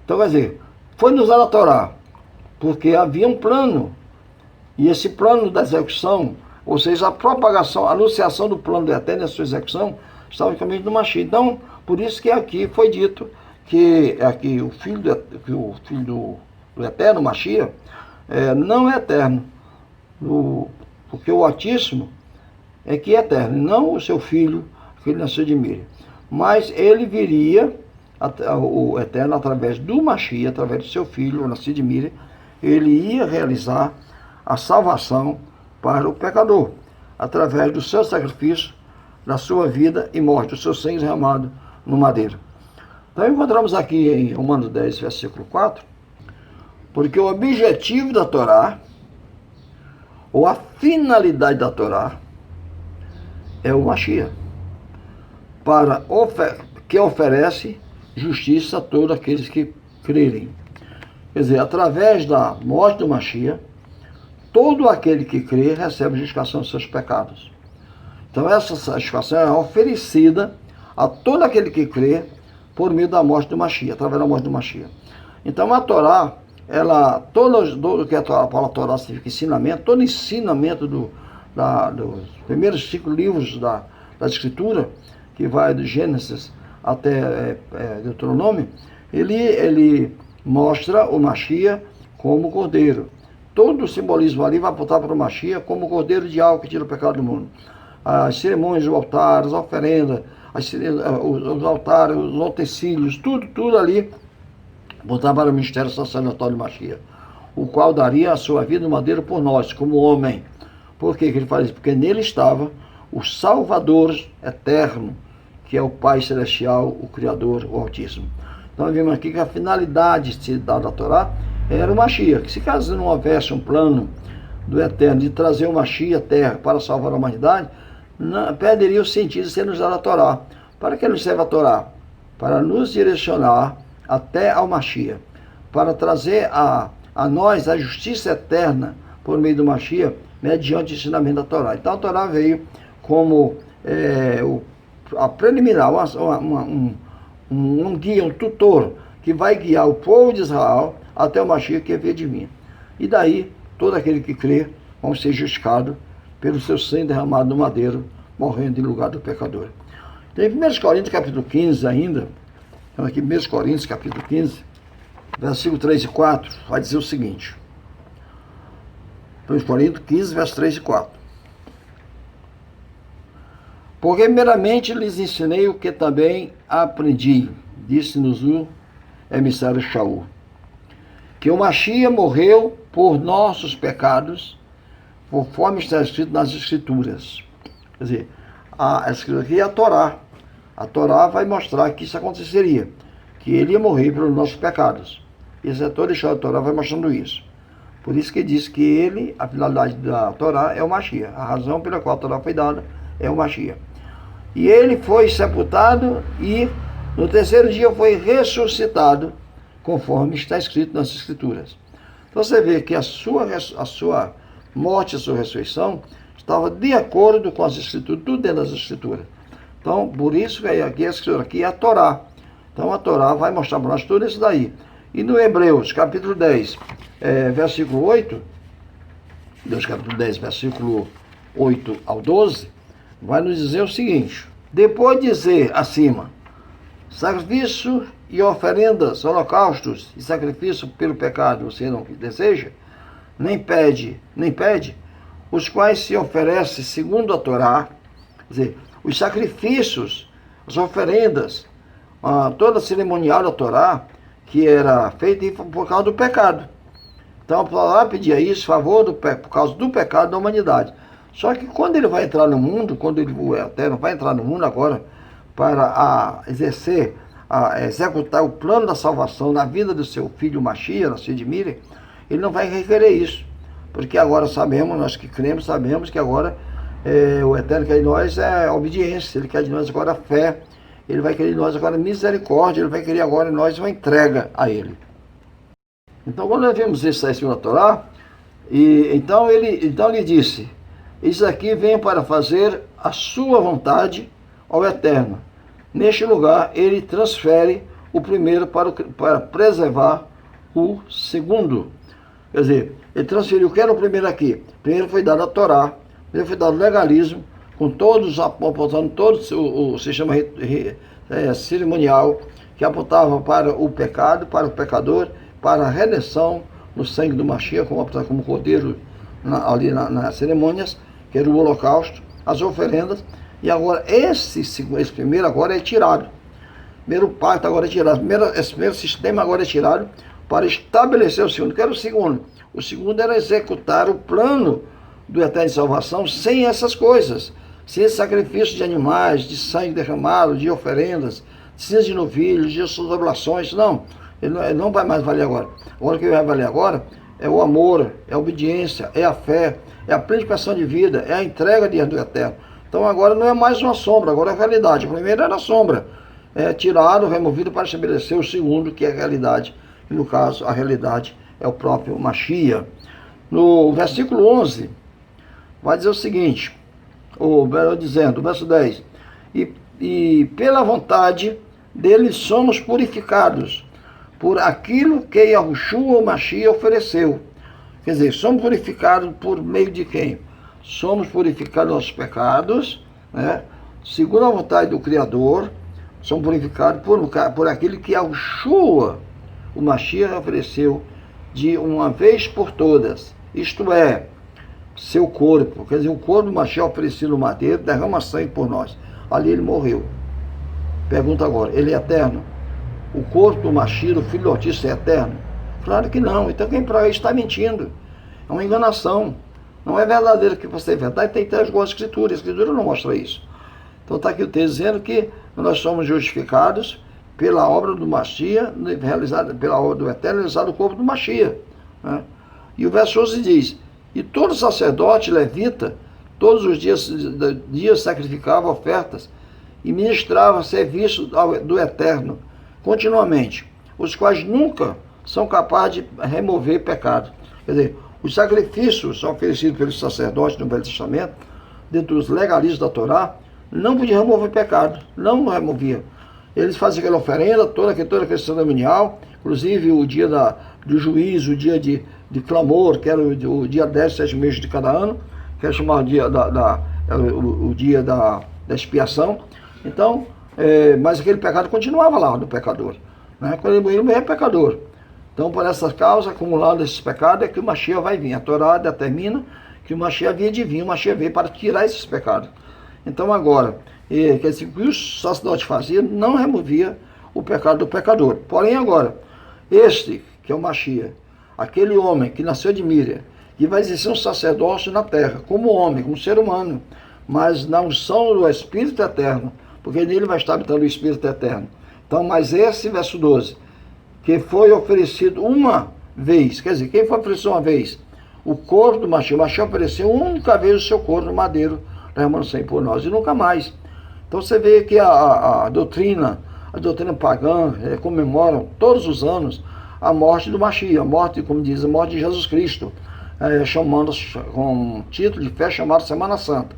Então, quer dizer, foi nos dar a Torá, porque havia um plano, e esse plano da execução, ou seja, a propagação, a anunciação do plano do Eterno e a sua execução, estava no caminho do Mashiach. Então, por isso que aqui foi dito que aqui o filho do Eterno, Mashiach, não é eterno, porque o Altíssimo é que é eterno, não o seu filho, que ele nasceu de Miriam. Mas ele viria, o Eterno, através do Mashiach, através do seu filho, o nascido de Miriam, ele ia realizar a salvação para o pecador, através do seu sacrifício, da sua vida e morte, do seu sangue derramado no madeiro. Então encontramos aqui em Romanos 10, versículo 4, porque o objetivo da Torá, ou a finalidade da Torá, é o Mashiach, que oferece justiça a todos aqueles que crerem. Quer dizer, através da morte do Mashiach, todo aquele que crê recebe justificação dos seus pecados. Então essa justificação é oferecida a todo aquele que crê por meio da morte do Mashiach, através da morte do Mashiach. Então a Torá todo que a palavra Torá significa ensinamento, todo ensinamento dos primeiros 5 livros da Escritura, que vai do Gênesis até Deuteronômio, ele mostra o Mashiach como cordeiro. Todo o simbolismo ali vai apontar para o Mashiach como o cordeiro de algo que tira o pecado do mundo. As cerimônias do altar, as oferendas, os altares, os utensílios, tudo ali apontava para o ministério sacerdotal de Mashiach, o qual daria a sua vida no madeiro por nós, como homem. Por que ele faz isso? Porque nele estava o Salvador eterno, que é o Pai Celestial, o Criador, o Altíssimo. Então vimos aqui que a finalidade de se dar da Torá era o Mashiach, que se caso não houvesse um plano do Eterno de trazer o Mashiach à Terra para salvar a humanidade, perderia o sentido de ser nos dado a Torá. Para que nos serve a Torá? Para nos direcionar até ao Mashiach, para trazer a nós a justiça eterna por meio do Mashiach, mediante o ensinamento da Torá. Então a Torá veio como a preliminar, um guia, um tutor, que vai guiar o povo de Israel até o Mashiach que havia de vir. E daí, todo aquele que crê vão ser justificados pelo seu sangue derramado no madeiro, morrendo em lugar do pecador. Tem 1 Coríntios capítulo 15 ainda, então aqui 1 Coríntios capítulo 15, versículo 3 e 4, vai dizer o seguinte. 1 Coríntios 15, verso 3 e 4. Porque meramente lhes ensinei o que também aprendi, disse-nos o emissário Shaul, que o Mashiach morreu por nossos pecados, conforme está escrito nas Escrituras. Quer dizer, a Escritura aqui é a Torá. A Torá vai mostrar que isso aconteceria, que ele ia morrer pelos nossos pecados. Esse é todo a Torá vai mostrando isso. Por isso que diz que ele, a finalidade da Torá é o Mashiach. A razão pela qual a Torá foi dada é o Mashiach. E ele foi sepultado e no terceiro dia foi ressuscitado, conforme está escrito nas Escrituras. Então você vê que a sua morte, a sua ressurreição, estava de acordo com as Escrituras, tudo dentro das Escrituras. Então, por isso que aqui a Escritura aqui é a Torá. Então a Torá vai mostrar para nós tudo isso daí. E no Hebreus, capítulo 10, versículo 8, Hebreus capítulo 10, versículo 8 ao 12, vai nos dizer o seguinte: depois de dizer acima, sacrifício e oferendas, holocaustos e sacrifício pelo pecado você não deseja, nem pede, os quais se oferecem segundo a Torá, quer dizer, os sacrifícios, as oferendas, toda a cerimonial da Torá, que era feita por causa do pecado. Então, a Torá pedia isso, favor por causa do pecado da humanidade. Só que quando ele vai entrar no mundo, o Eterno vai entrar no mundo agora para executar o plano da salvação na vida do seu filho Mashiach, nascido de Miriam, ele não vai requerer isso. Porque agora sabemos, nós que cremos, sabemos que agora o Eterno quer de nós obediência, ele quer de nós agora fé, ele vai querer de nós agora misericórdia, ele vai querer agora de nós uma entrega a ele. Então, quando nós vemos isso aí na Torá, então ele disse: isso aqui vem para fazer a sua vontade ao Eterno. Neste lugar, ele transfere o primeiro para preservar o segundo. Quer dizer, ele transferiu o que era o primeiro aqui. Primeiro foi dado a Torá, primeiro foi dado o legalismo, com todos apontando todos o se chama cerimonial, que apontava para o pecado, para o pecador, para a redenção no sangue do Mashiach, como cordeiro ali nas cerimônias, que era o holocausto, as oferendas. E agora esse primeiro agora é tirado. Primeiro pacto agora é tirado. Esse primeiro sistema agora é tirado para estabelecer o segundo. Que era o segundo? O segundo era executar o plano do Eterno de salvação sem essas coisas. Sem esse sacrifício de animais, de sangue derramado, de oferendas, de novilhos, de suas oblações. Não, ele não vai mais valer agora. Agora o que vai valer agora é o amor, é a obediência, é a fé, é a planificação de vida, é a entrega do Eterno. Então agora não é mais uma sombra, agora é a realidade. O primeiro era a sombra, tirado, removido para estabelecer o segundo, que é a realidade. E no caso, a realidade é o próprio Mashiach. No versículo 11, vai dizer o seguinte, dizendo, verso 10, e pela vontade dele somos purificados por aquilo que Yahushua, o Mashiach, ofereceu. Quer dizer, somos purificados por meio de quem? Somos purificados dos pecados, né? Segundo a vontade do Criador, somos purificados por aquilo que Yahushua, o Mashiach, ofereceu de uma vez por todas. Isto é, seu corpo. Quer dizer, o corpo do Mashiach oferecido no madeiro, derrama sangue por nós. Ali ele morreu. Pergunta agora, ele é eterno? O corpo do Mashiach, o filho do Altíssimo, é eterno? Claro que não. Então quem para isso está mentindo. É uma enganação. Não é verdadeiro que você é verdade, tem que ter as escrituras. A escritura não mostra isso. Então está aqui o texto dizendo que nós somos justificados pela obra do Mashiach, realizada pela obra do Eterno, realizada no corpo do Mashiach, né? E o verso 11 diz, e todo sacerdote levita, todos os dias sacrificava ofertas e ministrava serviço do Eterno, continuamente, os quais nunca são capazes de remover pecado. Quer dizer, os sacrifícios são oferecidos pelos sacerdotes no Velho Testamento, dentro dos legalismos da Torá, não podia remover pecado, não removia. Eles faziam aquela oferenda, toda aquela cerimonial, inclusive o dia do juízo, o dia de clamor, que era o dia 10, 7 meses de cada ano, que era chamado o dia da expiação. Então, mas aquele pecado continuava lá no pecador, né? Quando ele morreu é pecador. Então, por essa causa, acumulado esses pecados, é que o Mashiach vai vir. A Torá determina que o Mashiach havia de vir, o Mashiach veio para tirar esses pecados. Então agora, quer dizer, o que o sacerdote fazia não removia o pecado do pecador. Porém agora, este, que é o Mashiach, aquele homem que nasceu de Miriam, que vai exercer um sacerdócio na terra, como homem, como ser humano, mas na unção do Espírito Eterno, porque nele vai estar habitando o Espírito Eterno. Então, mas esse, verso 12, que foi oferecido uma vez, quer dizer, quem foi oferecido uma vez? O corpo do Mashiach. O Mashiach ofereceu uma única vez o seu corpo no madeiro, derramando sangue por nós, e nunca mais. Então você vê que a doutrina pagã comemoram todos os anos a morte do Mashiach, a morte, como diz, a morte de Jesus Cristo, chamando com um título de fé chamado Semana Santa.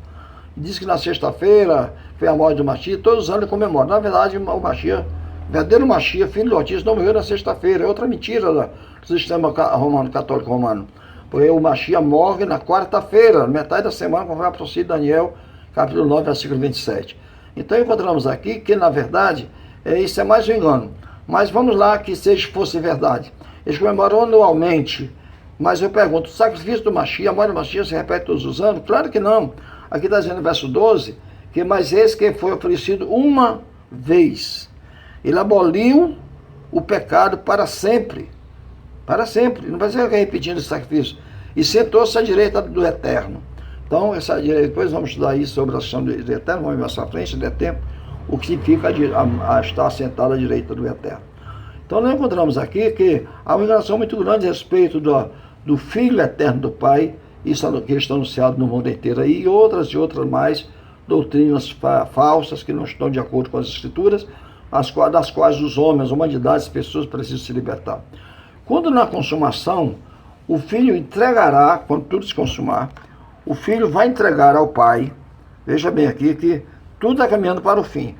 Diz que na sexta-feira foi a morte do Mashiach, todos os anos comemoram. Na verdade, o Mashiach, o verdadeiro Mashiach, filho do Altíssimo, não morreu na sexta-feira. É outra mentira do sistema romano, católico romano. Porque o Mashiach morre na quarta-feira, metade da semana, conforme a profecia de Daniel, capítulo 9, versículo 27. Então encontramos aqui que, na verdade, isso é mais um engano. Mas vamos lá que fosse verdade. Eles comemoram anualmente, mas eu pergunto, o sacrifício do Mashiach, a morte do Mashiach se repete todos os anos? Claro que não. Aqui está dizendo no verso 12, que mas esse que foi oferecido uma vez. Ele aboliu o pecado para sempre. Para sempre. Não vai ser repetindo esse sacrifício. E sentou-se à direita do Eterno. Então, depois vamos estudar isso sobre a questão do Eterno, vamos ver mais à frente, se der tempo, o que significa estar sentado à direita do Eterno. Então, nós encontramos aqui que há uma enganação muito grande a respeito do Filho Eterno do Pai, isso que está anunciado no mundo inteiro aí, e outras mais doutrinas falsas que não estão de acordo com as Escrituras, das quais os homens, a humanidade, as pessoas precisam se libertar. Quando na consumação, o Filho entregará, quando tudo se consumar, o Filho vai entregar ao Pai, veja bem aqui que tudo está caminhando para o fim.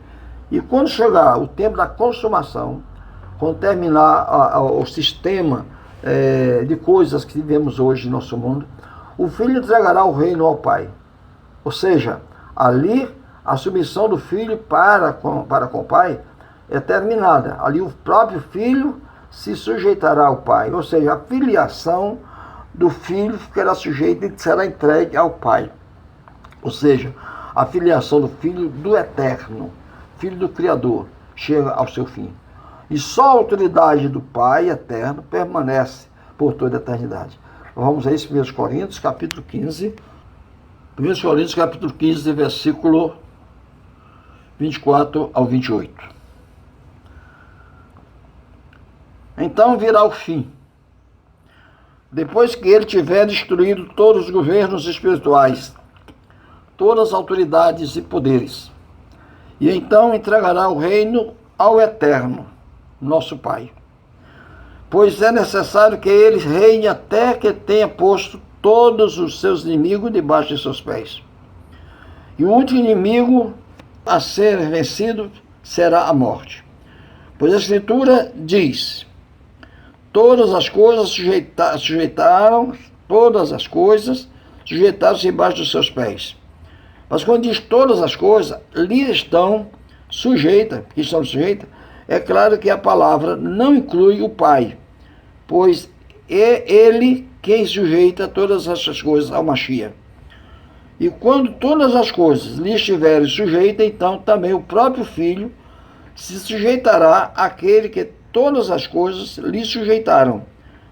E quando chegar o tempo da consumação, quando terminar o sistema de coisas que vivemos hoje no nosso mundo, o Filho entregará o reino ao Pai. Ou seja, ali a submissão do Filho para com o Pai é terminada. Ali o próprio Filho se sujeitará ao Pai. Ou seja, a filiação do Filho ficará sujeita e será entregue ao Pai. Ou seja, a filiação do Filho do Eterno, Filho do Criador, chega ao seu fim. E só a autoridade do Pai Eterno permanece por toda a eternidade. Vamos a isso, 1 Coríntios, capítulo 15. 1 Coríntios, capítulo 15, versículo 24 ao 28. Então virá o fim, depois que ele tiver destruído todos os governos espirituais, todas as autoridades e poderes, e então entregará o reino ao Eterno, nosso Pai. Pois é necessário que ele reine até que tenha posto todos os seus inimigos debaixo de seus pés. E o último inimigo a ser vencido será a morte. Pois a Escritura diz, todas as coisas sujeitaram-se embaixo dos seus pés. Mas quando diz todas as coisas, lhe estão sujeitas, é claro que a palavra não inclui o Pai, pois é ele quem sujeita todas essas coisas ao Mashiach. E quando todas as coisas lhe estiverem sujeitas, então também o próprio Filho se sujeitará àquele que todas as coisas lhe sujeitaram,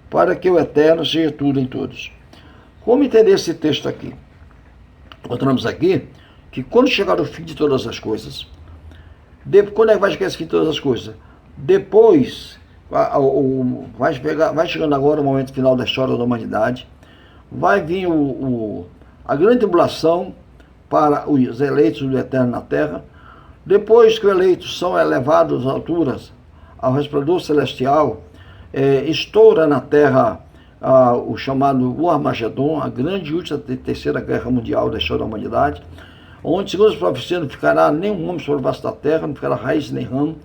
para que o Eterno seja tudo em todos. Como entender esse texto aqui? Encontramos aqui que quando chegar o fim de todas as coisas, quando é que vai chegar esse fim de todas as coisas? Depois, vai chegando agora o momento final da história da humanidade, vai vir a grande tribulação para os eleitos do Eterno na terra. Depois que os eleitos são elevados às alturas, ao resplandor celestial, estoura na terra o chamado Armagedon, a grande e última terceira guerra mundial da história da humanidade, onde, segundo as profecias, não ficará nenhum homem sobre o face da terra, não ficará raiz nem ramo,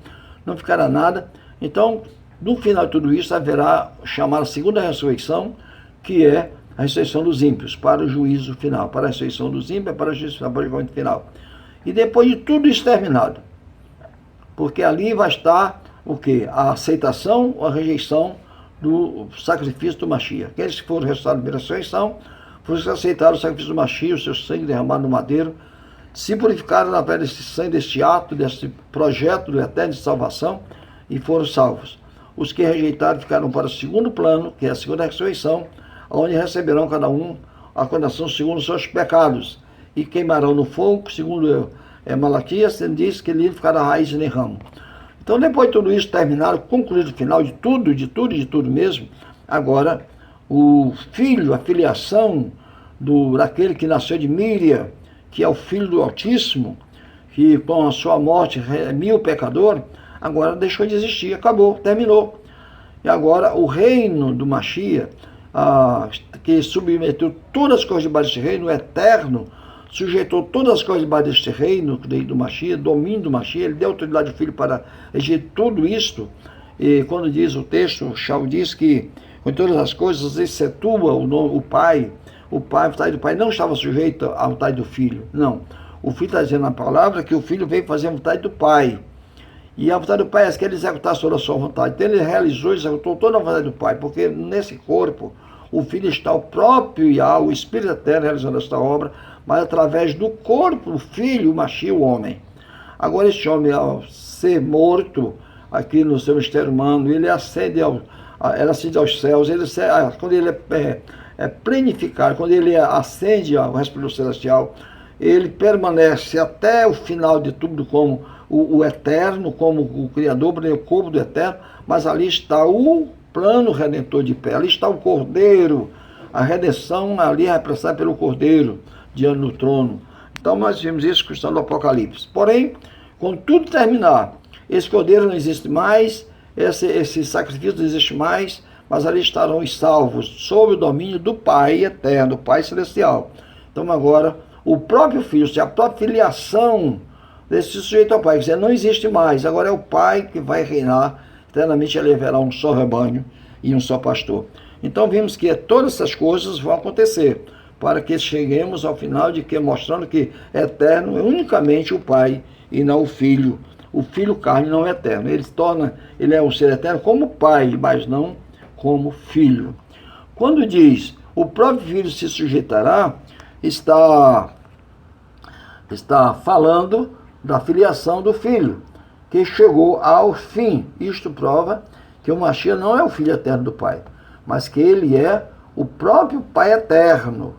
não ficará nada. Então, no final de tudo isso, haverá chamada segunda ressurreição, que é a ressurreição dos ímpios, para o juízo final. Para a ressurreição dos ímpios, para o juízo final, para o julgamento final. E depois de tudo isso terminado, porque ali vai estar o quê? A aceitação ou a rejeição do sacrifício do Mashiach. Aqueles que foram ressuscitados pela ressurreição, foram que aceitaram o sacrifício do Mashiach, o seu sangue derramado no madeiro, se purificaram na pele desse sangue, deste ato, desse projeto do eterno de salvação, e foram salvos. Os que rejeitaram ficaram para o segundo plano, que é a segunda ressurreição, onde receberão cada um a condenação segundo os seus pecados, e queimarão no fogo, segundo Malaquias, diz que ele ficará raiz nem ramo. Então, depois de tudo isso terminado, concluído o final de tudo mesmo, agora o filho, a filiação daquele que nasceu de Míria, que é o Filho do Altíssimo, que com a sua morte remiu o pecador, agora deixou de existir, acabou, terminou. E agora o reino do Mashiach, que submeteu todas as coisas debaixo deste reino, o Eterno, sujeitou todas as coisas debaixo deste reino do Mashiach, domínio do Mashiach, ele deu autoridade ao Filho para regir tudo isto. E quando diz o texto, o Shaul diz que com todas as coisas excetua o Pai, a vontade do Pai não estava sujeita à vontade do Filho, não. O Filho está dizendo na palavra que o Filho veio fazer a vontade do Pai. E a vontade do Pai é que ele executasse toda a sua vontade. Então ele realizou e executou toda a vontade do Pai, porque nesse corpo o Filho está o próprio Yahweh, o Espírito Eterno realizando esta obra, mas através do corpo, o Filho, o Mashiach, o homem. Agora este homem, ao ser morto aqui no seu mistério humano, ele ascende aos céus, quando ele é plenificado, quando ele ascende ao resplandor celestial, ele permanece até o final de tudo como o Eterno, como o Criador, o corpo do Eterno, mas ali está o plano redentor de pé, ali está o Cordeiro, a redenção ali é representada pelo Cordeiro, diante do trono. Então nós vimos isso na questão do Apocalipse. Porém, quando tudo terminar, esse Cordeiro não existe mais, esse sacrifício não existe mais, mas ali estarão os salvos, sob o domínio do Pai Eterno, do Pai Celestial. Então agora, o próprio Filho, a própria filiação desse sujeito ao Pai, quer dizer, não existe mais, agora é o Pai que vai reinar, eternamente ele haverá um só rebanho e um só pastor. Então vimos que todas essas coisas vão acontecer, para que cheguemos ao final de que, mostrando que eterno é unicamente o Pai e não o Filho. O Filho carne não é eterno, ele é um ser eterno como Pai, mas não como Filho. Quando diz o próprio Filho se sujeitará, está falando da filiação do Filho, que chegou ao fim. Isto prova que o Mashiach não é o Filho eterno do Pai, mas que ele é o próprio Pai eterno.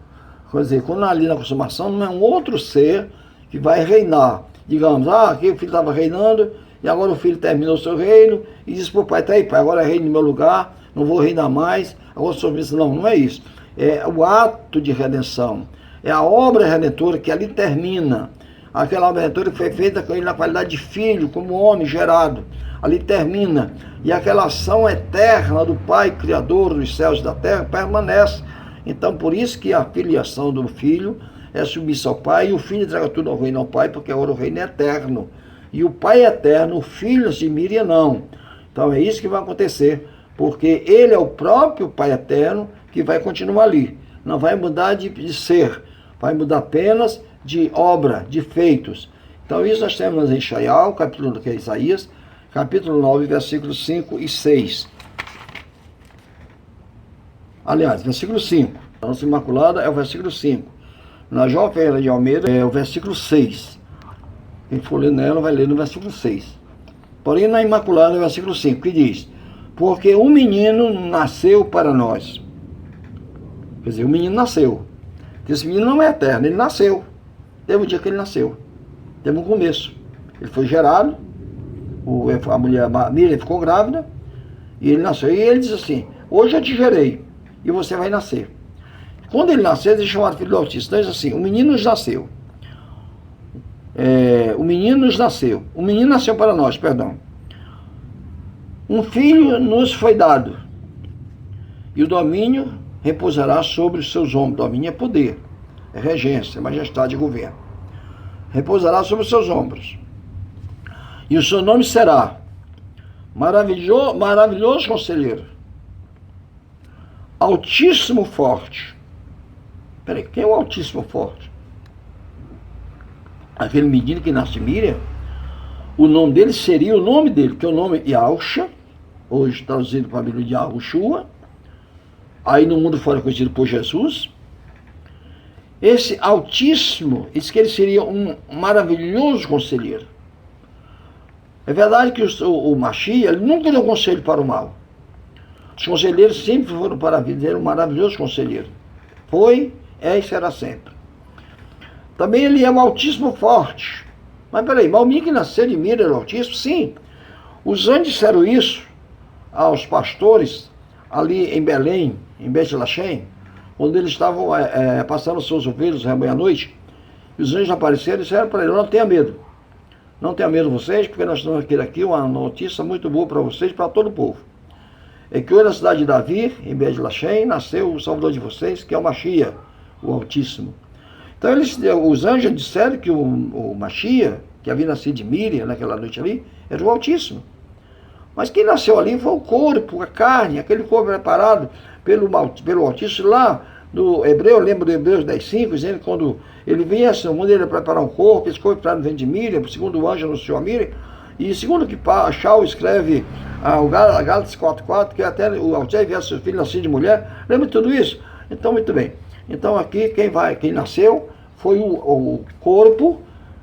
Quer dizer, quando ali na consumação não é um outro ser que vai reinar. Digamos, aqui o Filho estava reinando, e agora o Filho terminou o seu reino, e disse para o Pai, tá aí, Pai, agora reina no meu lugar, não vou reinar mais, agora sou isso. Não é isso. É o ato de redenção, é a obra redentora que ali termina. Aquela obra redentora que foi feita com ele na qualidade de filho, como homem gerado, ali termina. E aquela ação eterna do Pai, Criador dos céus e da terra, permanece. Então, por isso que a filiação do Filho é submissa ao Pai, e o Filho entrega tudo ao reino ao Pai, porque agora o reino é eterno. E o Pai é eterno, o Filho se Míria não. Então é isso que vai acontecer porque ele é o próprio Pai eterno que vai continuar ali. Não vai mudar de ser, vai mudar apenas de obra, de feitos. Então isso nós temos em Ishaiah, capítulo que é Isaías, capítulo 9, versículos 5 e 6. Aliás, versículo 5. A nossa Imaculada é o versículo 5. Na João Ferreira de Almeida é o versículo 6. Quem for ler nela vai ler no versículo 6. Porém, na Imaculada é o versículo 5, que diz: porque um menino nasceu para nós. Quer dizer, o menino nasceu. Esse menino não é eterno, ele nasceu. Teve um dia que ele nasceu. Teve um começo. Ele foi gerado, a mulher Miriam ficou grávida, e ele nasceu. E ele diz assim: hoje eu te gerei, e você vai nascer. Quando ele nasceu, ele é chamado filho do Altíssimo. Então, ele diz assim: o menino nos nasceu. O menino nos nasceu. O menino nasceu para nós, perdão. Um filho nos foi dado, e o domínio repousará sobre os seus ombros. Domínio é poder, é regência, é majestade e governo. Repousará sobre os seus ombros. E o seu nome será maravilhoso conselheiro, Altíssimo forte. Peraí, quem é o Altíssimo forte? Aquele menino que nasce Miriam, o nome dele seria o nome dele, que é o nome Yahusha, hoje traduzido para a Bíblia de Yahushua, aí no mundo fora conhecido por Jesus. Esse Altíssimo, diz que ele seria um maravilhoso conselheiro. É verdade que o Mashiach, ele nunca deu conselho para o mal. Os conselheiros sempre foram para a vida, ele era um maravilhoso conselheiro. Foi, é e será sempre. Também ele é um Altíssimo forte. Mas peraí, mas o menino que nasceu de Miriam era Altíssimo? Sim. Os anjos disseram isso aos pastores ali em Belém, em Bet-Lachem, quando eles estavam passando seus ovelhas à noite, e os anjos apareceram e disseram para ele: não tenha medo. Não tenha medo vocês, porque nós estamos aqui uma notícia muito boa para vocês e para todo o povo. É que hoje na cidade de Davi, em Bet-Lachem, nasceu o Salvador de vocês, que é o Mashiach, o Altíssimo. Então os anjos disseram que o Mashiach, que havia nascido de Miriam naquela noite ali, era o Altíssimo. Mas quem nasceu ali foi o corpo, a carne, aquele corpo preparado pelo Altíssimo. Lá no Hebreu, lembra do Hebreus 10:5, dizendo que quando ele viesse no mundo, ele ia preparar um corpo, esse corpo preparado vem de Miriam, segundo o anjo anunciou a Miriam, e segundo o que Shaul escreve o Gálatas 4:4, que até o Altíssimo viesse seu filho nascido de mulher. Lembra de tudo isso? Então, muito bem. Então aqui quem nasceu foi o corpo,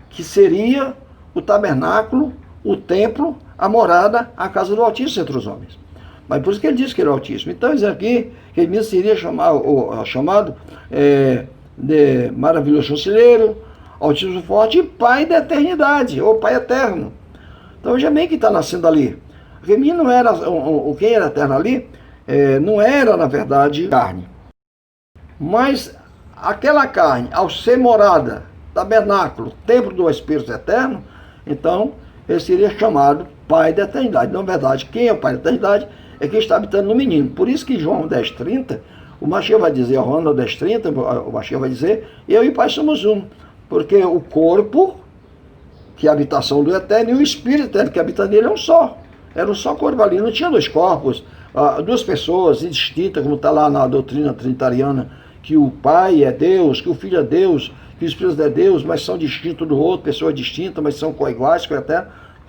que seria o tabernáculo, o templo, a morada, a casa do Altíssimo entre os homens. Mas por isso que ele disse que ele é Altíssimo. Então diz aqui que ele mesmo seria chamado de maravilhoso conselheiro, Altíssimo forte e Pai da eternidade, ou Pai eterno. Então veja bem que está nascendo ali. Porque mim não era, quem era eterno ali, não era na verdade carne. Mas aquela carne, ao ser morada, tabernáculo, templo do Espírito Eterno, então ele seria chamado Pai da Eternidade. Na verdade, quem é o Pai da Eternidade é quem está habitando no menino. Por isso que João 10:30, o Mashiach vai dizer, João 10:30, o Mashiach vai dizer: eu e o Pai somos um. Porque o corpo, que é a habitação do Eterno, e o Espírito Eterno que habita nele é um só. Era um só corpo ali, não tinha dois corpos, duas pessoas distintas, como está lá na doutrina trinitariana, que o Pai é Deus, que o Filho é Deus, que o Espírito é Deus, mas são distintos do outro, pessoas distintas, mas são coiguais, até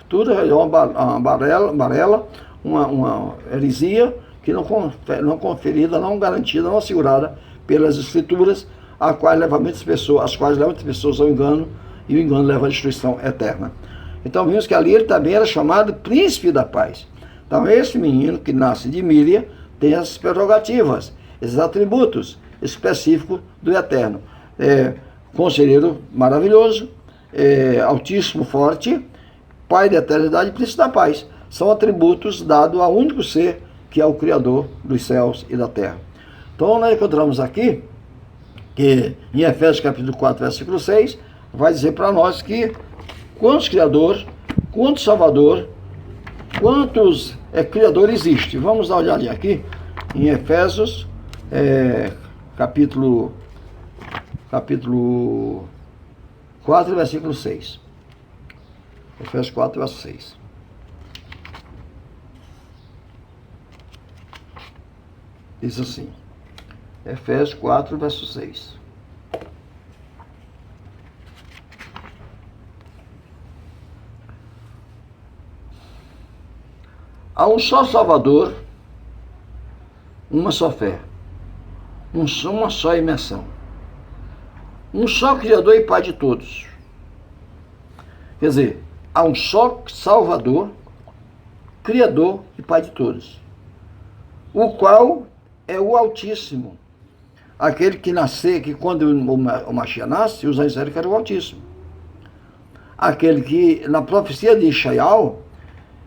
tudo é uma barela, uma heresia que não conferida, não garantida, não assegurada pelas Escrituras, as quais levam muitas pessoas ao engano, e o engano leva à destruição eterna. Então vimos que ali ele também era chamado Príncipe da Paz. Então esse menino que nasce de Miriam tem essas prerrogativas, esses atributos específicos do Eterno. Conselheiro maravilhoso, Altíssimo forte, Pai da eternidade e Príncipe da paz. São atributos dados ao único ser que é o Criador dos céus e da terra. Então nós encontramos aqui que em Efésios capítulo 4, versículo 6, vai dizer para nós que quantos Criador, quantos Salvador, quantos Criadores existe. Vamos dar uma olhadinha aqui em Efésios capítulo 4, versículo 6. Efésios 4, verso 6. Diz assim, Efésios 4, verso 6. Há um só Salvador, uma só fé, uma só imersão, um só Criador e Pai de todos. Quer dizer, há um só Salvador, Criador e Pai de todos, o qual é o Altíssimo, aquele que nasceu, que quando o Mashiach nasce, os anjos disseram que era o Altíssimo, aquele que na profecia de Ishaiah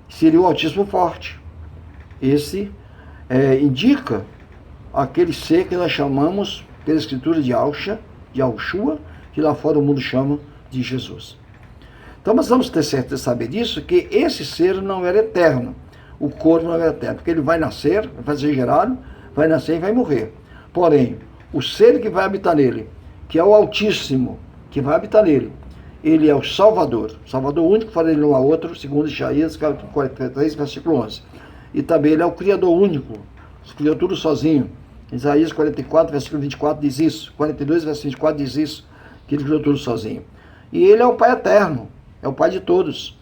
seria o Altíssimo forte. Esse indica aquele ser que nós chamamos, pela escritura de Yahushua, que lá fora o mundo chama de Jesus. Então nós vamos ter certeza de saber disso, que esse ser não era eterno, o corpo não era eterno, porque ele vai nascer, vai ser gerado, vai nascer e vai morrer. Porém, o ser que vai habitar nele, que é o Altíssimo, que vai habitar nele, ele é o Salvador único, fora ele não há outro, segundo Isaías, capítulo 43, versículo 11. E também ele é o Criador único, criou tudo sozinho. Isaías 44, versículo 24 diz isso, 42, versículo 24 diz isso, que ele criou tudo sozinho. E ele é o Pai eterno, é o Pai de todos.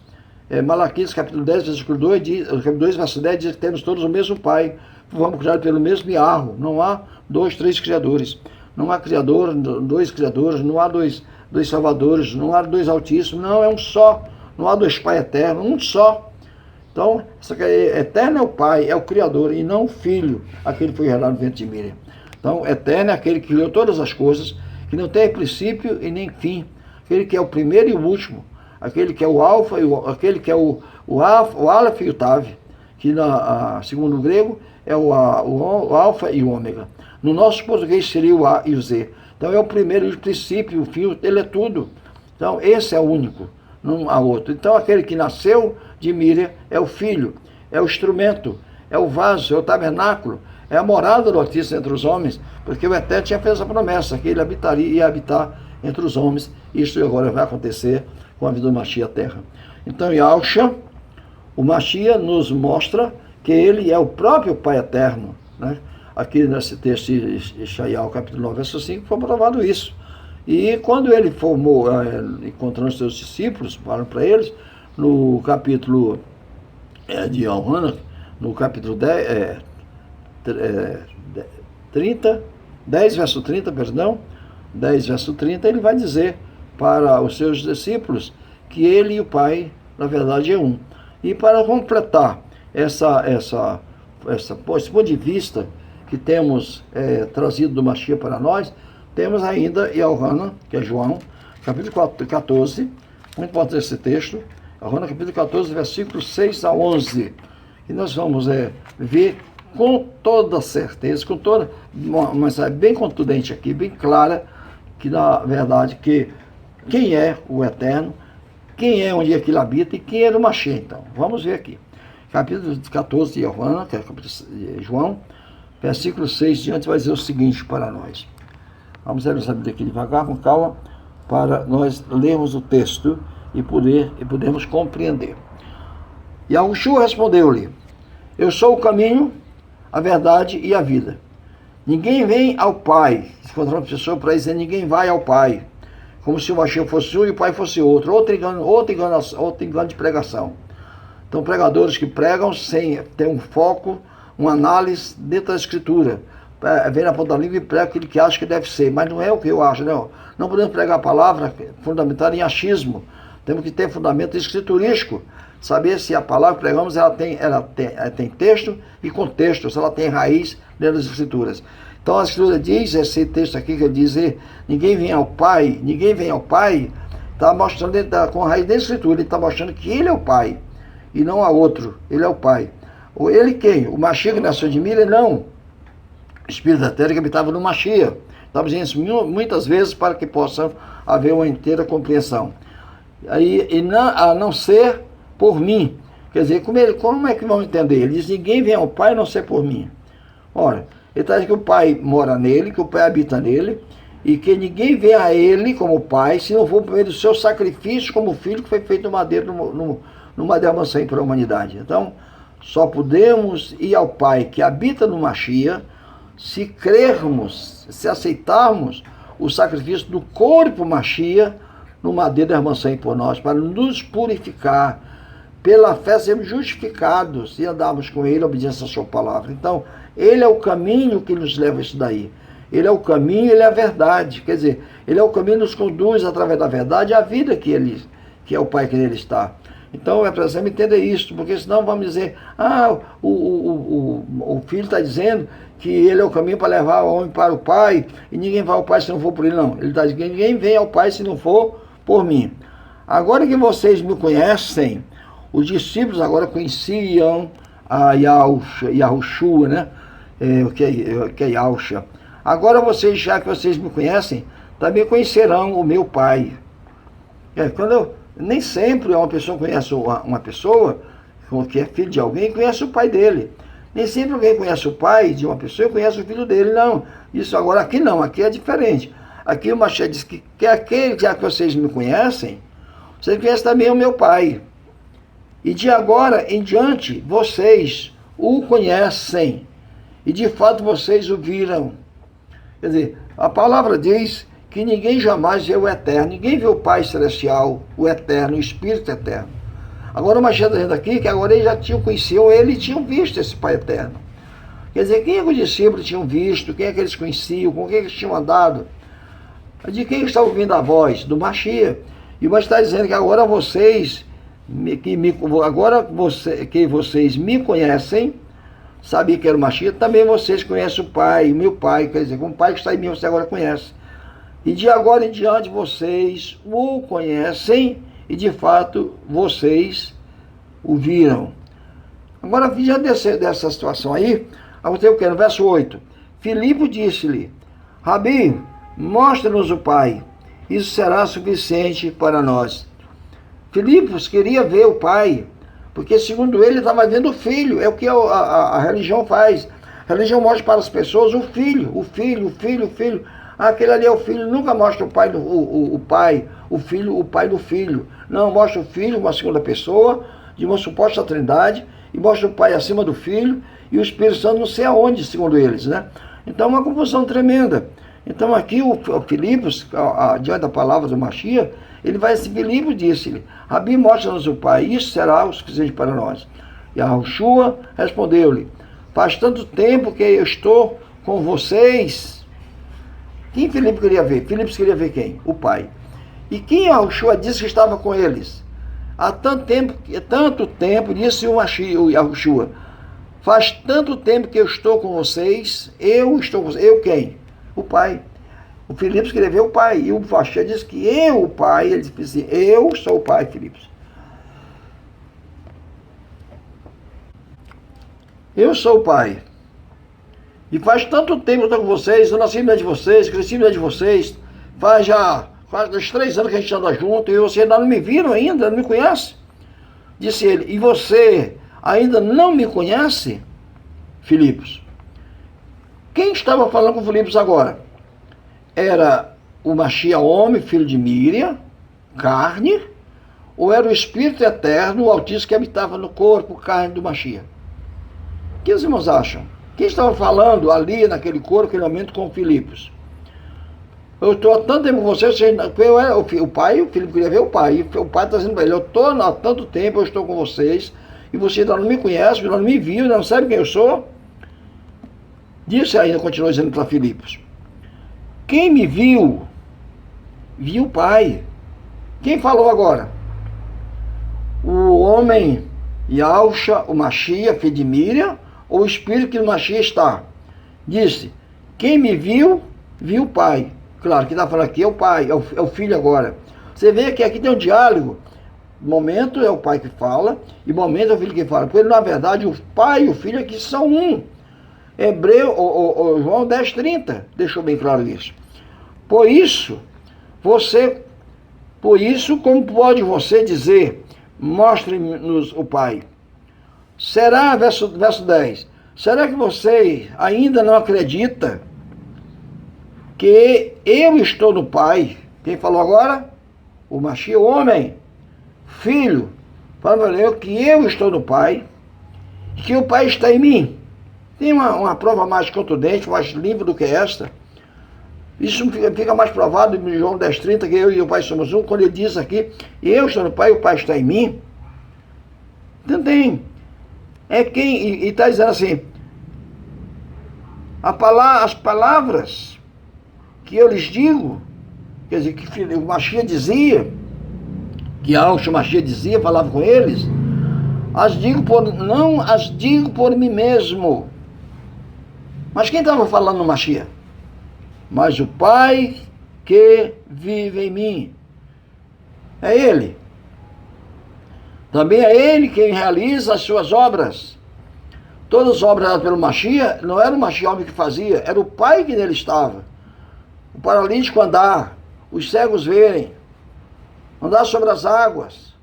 Malaquias capítulo 10, versículo 2, verso 10 diz que temos todos o mesmo Pai, vamos criar pelo mesmo Yarro. Não há 2, 3 criadores, não há criador, 2 criadores, não há dois salvadores, não há 2 altíssimos, não, é um só, não há 2 Pai eterno, um só. Então, eterno é o Pai, é o Criador, e não o Filho, aquele que foi gerado no ventre de Miriam. Então, eterno é aquele que criou todas as coisas, que não tem princípio e nem fim, aquele que é o primeiro e o último, aquele que é o alfa, aquele que é o aleph e o tav, que segundo o grego é o alfa e o ômega. No nosso português seria o A e o Z. Então é o primeiro, o princípio, o fim, ele é tudo. Então esse é o único, não há outro. Então aquele que nasceu de Miriam é o filho, é o instrumento, é o vaso, é o tabernáculo, é a morada do Altíssimo entre os homens, porque o Eterno tinha feito essa promessa, que ele ia habitar entre os homens. Isso agora vai acontecer com a vida do Mashiach à terra. Então Yahushua, o Mashiach, nos mostra que ele é o próprio Pai eterno, né? Aqui nesse texto de Ishaiah, capítulo 9, verso 5, foi provado isso. E quando ele formou, encontrando os seus discípulos, falaram para eles, no capítulo de Yohanan, no capítulo 10, 10, verso 30, perdão, 10, verso 30, ele vai dizer para os seus discípulos que ele e o Pai, na verdade, é um. E para completar esse ponto de vista que temos trazido do Mashiach para nós, temos ainda Yohanan, que é João, capítulo 14, muito importante esse texto, Yohanan, capítulo 14, versículos 6 a 11, e nós vamos ver com toda certeza, com toda uma mensagem bem contundente aqui, bem clara, que na verdade quem é o Eterno, quem é onde aquilo habita e quem era o Mashiach. Então, vamos ver aqui. Capítulo 14 de Yohanan, que é o capítulo de João, versículo 6 diante, vai dizer o seguinte para nós. Vamos ler aqui devagar, com calma, para nós lermos o texto e podermos compreender. Yahushua respondeu-lhe: eu sou o caminho, a verdade e a vida. Ninguém vem ao Pai. Encontrou uma pessoa para dizer: ninguém vai ao Pai. Como se o Mashiach fosse um e o Pai fosse outro. Outro engano de pregação. Então, pregadores que pregam sem ter um foco, uma análise dentro da Escritura. Vem na ponta da língua e prega aquilo que acha que deve ser. Mas não é o que eu acho, não. Não podemos pregar a palavra fundamentada em achismo. Temos que ter fundamento escriturístico. Saber se a palavra que pregamos ela tem texto e contexto, se ela tem raiz dentro das Escrituras. Então a Escritura diz, esse texto aqui que diz: ninguém vem ao Pai, está mostrando, com raiz da Escritura, ele está mostrando que ele é o Pai, e não há outro, ele é o Pai. Ou ele quem? O Mashiach nasceu de Miriam? Não. O Espírito da Terra que habitava no Mashiach. Estamos dizendo isso muitas vezes para que possa haver uma inteira compreensão. A não ser por mim. Quer dizer, como é que vão entender? Ele diz: ninguém vem ao Pai a não ser por mim. Ora, ele está dizendo que o Pai mora nele, que o Pai habita nele, e que ninguém vem a ele como Pai, se não for por meio do seu sacrifício como filho que foi feito no madeiro, no madeiro para a humanidade. Então, só podemos ir ao Pai que habita no Mashiach, se crermos, se aceitarmos o sacrifício do corpo Machia no madeiro da irmã Sangue por nós, para nos purificar. Pela fé sermos justificados e andarmos com Ele, a obediência à sua palavra. Então, Ele é o caminho que nos leva a isso daí. Ele é o caminho, Ele é a verdade. Quer dizer, Ele é o caminho que nos conduz através da verdade à vida que é o Pai que nele está. Então, é preciso entender isso, porque senão vamos dizer, o Filho está dizendo que Ele é o caminho para levar o homem para o Pai, e ninguém vai ao Pai se não for por Ele. Não, Ele está dizendo que ninguém vem ao Pai se não for por mim. Agora que vocês me conhecem, os discípulos agora conheciam a Yahushua, né? Que é Yahusha. Agora vocês, já que vocês me conhecem, também conhecerão o meu Pai. Nem sempre uma pessoa conhece uma pessoa que é filho de alguém, conhece o pai dele. Nem sempre alguém conhece o pai de uma pessoa e conhece o filho dele, não. Isso agora aqui não, aqui é diferente. Aqui o Mashiach diz que aquele, já que vocês me conhecem, vocês conhecem também o meu Pai. E de agora em diante, vocês o conhecem. E de fato vocês o viram. Quer dizer, a palavra diz que ninguém jamais vê o Eterno. Ninguém vê o Pai Celestial, o Eterno, o Espírito Eterno. Agora o Mashiach está dizendo aqui que agora eles já tinham conhecido, eles tinham visto esse Pai Eterno. Quer dizer, quem é que os discípulos tinham visto? Quem é que eles conheciam? Com quem eles tinham andado? De quem está ouvindo a voz? Do Mashiach. E o Mashiach está dizendo que agora vocês me conhecem, sabia que era o Mashiach, também vocês conhecem o Pai, o meu Pai, quer dizer, como o Pai que está em mim, você agora conhece. E de agora em diante vocês o conhecem e de fato vocês o viram. Agora, já dessa situação aí, eu quero no verso 8. Filipe disse-lhe, Rabi, mostra-nos o Pai, isso será suficiente para nós. Filipos queria ver o Pai, porque segundo ele estava vendo o Filho, é o que a religião faz. A religião mostra para as pessoas o Filho. Aquele ali é o Filho, nunca mostra o Pai, o Pai do Filho. Não, mostra o Filho, uma segunda pessoa, de uma suposta trindade, e mostra o Pai acima do Filho, e o Espírito Santo não sei aonde, segundo eles, né? Então é uma confusão tremenda. Então aqui o Filipos, diante da palavra do Mashiach, Filipe disse-lhe, Rabi, mostra-nos o Pai, isso será o suficiente para nós. E Yahushua respondeu-lhe, faz tanto tempo que eu estou com vocês. Quem Filipe queria ver? Filipe queria ver quem? O Pai. E quem Yahushua disse que estava com eles? Há tanto tempo, disse o Yahushua, faz tanto tempo que eu estou com vocês, eu quem? O Pai. O Filipe queria ver o Pai. E o Mashiach disse que eu, o Pai, ele disse assim, eu sou o Pai, Filipe. Eu sou o Pai. E faz tanto tempo que eu estou com vocês, eu nasci no meio de vocês, cresci no meio de vocês, faz uns 3 anos que a gente anda junto, e vocês ainda não me viram ainda, não me conhecem? Disse ele, e você ainda não me conhece, Filipos? Quem estava falando com Filipos agora? Era o Mashiach homem, filho de Miriam, carne, ou era o Espírito Eterno, o Altíssimo que habitava no corpo, carne do Mashiach? O que os irmãos acham? Quem estava falando ali naquele corpo, naquele momento, com Filipos? Eu estou há tanto tempo com vocês, eu era o Pai, o Filipe queria ver o Pai, e o Pai está dizendo para ele, eu estou há tanto tempo, eu estou com vocês, e vocês ainda não me conhecem, ainda não me viram, ainda não sabem quem eu sou. Disse ainda, continuou dizendo para Filipos, quem me viu o Pai. Quem falou agora? O homem Yahusha, o Mashiach, filho de Miriam, ou o Espírito que no Mashiach está? Disse, quem me viu o Pai. Claro, quem está falando aqui é o Pai, é o Filho agora. Você vê que aqui tem um diálogo. Momento é o Pai que fala, e momento é o Filho que fala. Porque, na verdade, o Pai e o Filho aqui são um. João 10:30 deixou bem claro isso. Por isso, como pode você dizer, mostre-nos o Pai? Será, verso 10, será que você ainda não acredita que eu estou no Pai? Quem falou agora? O Mashiach, o homem, filho, falando que eu estou no Pai, que o Pai está em mim. Tem uma prova mais contundente, mais limpa do que esta. Isso fica mais provado em João 10,30, que eu e o Pai somos um, quando ele diz aqui, eu estou no Pai e o Pai está em mim. Então tem. É quem, e está dizendo assim, as palavras que eu lhes digo, quer dizer, que o Machia dizia, que Yahshua Machia dizia, falava com eles, não as digo por mim mesmo. Mas quem estava falando no Machia? Mas o Pai que vive em mim. É Ele. Também é Ele quem realiza as suas obras. Todas as obras pelo Machia, não era o Machia homem que fazia, era o Pai que nele estava. O paralítico andar, os cegos verem, andar sobre as águas,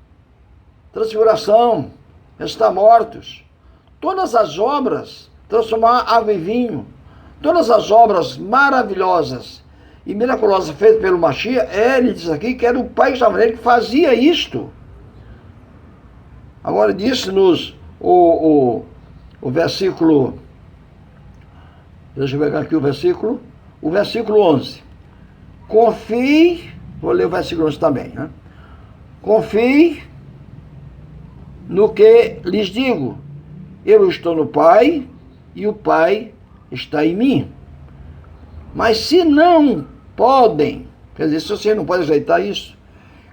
transfiguração, ressuscitar mortos. Todas as obras, transformar água em vinho, todas as obras maravilhosas e miraculosas feitas pelo Machia, ele diz aqui que era o Pai que estava nele que fazia isto. Agora disse-nos o versículo, deixa eu pegar aqui o versículo 11. Confie, vou ler o versículo 11 também, né? Confie no que lhes digo. Eu estou no Pai e o Pai está em mim. Mas se não podem, quer dizer, se você não pode ajeitar isso,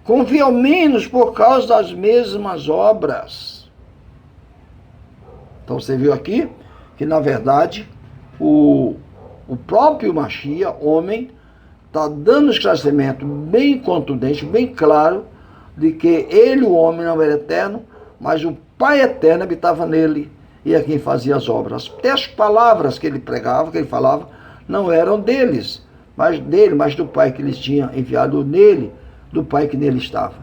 confie ao menos por causa das mesmas obras. Então você viu aqui que, na verdade, o próprio Machia, homem, está dando um esclarecimento bem contundente, bem claro, de que ele, o homem, não era eterno, mas o Pai eterno habitava nele e é quem fazia as obras. Até as palavras que ele pregava, que ele falava, não eram deles, mas do Pai que eles tinham enviado nele, do Pai que nele estava.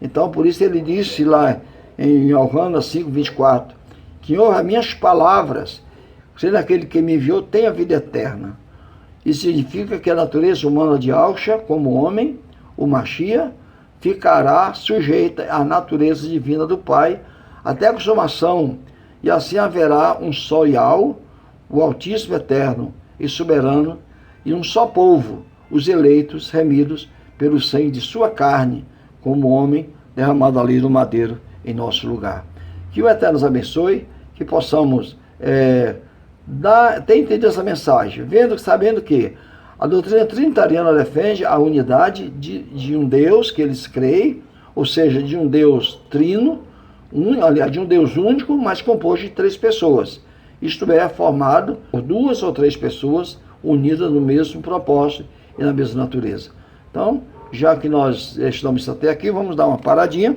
Então, por isso ele disse lá em Yohana 5,24, que honra minhas palavras, sendo aquele que me enviou tem a vida eterna. Isso significa que a natureza humana de Yahshua, como homem, o Machia, ficará sujeita à natureza divina do Pai, até a consumação, e assim haverá um só Yahweh, o Altíssimo Eterno e Soberano, e um só povo, os eleitos, remidos pelo sangue de sua carne, como homem derramado ali no madeiro em nosso lugar. Que o Eterno nos abençoe, que possamos ter entendido essa mensagem, sabendo que a doutrina trinitariana defende a unidade de um Deus que eles creem, ou seja, de um Deus trino, aliás, de um Deus único, mas composto de 3 pessoas. Isto é, formado por 2 ou 3 pessoas unidas no mesmo propósito e na mesma natureza. Então, já que nós estamos até aqui, vamos dar uma paradinha.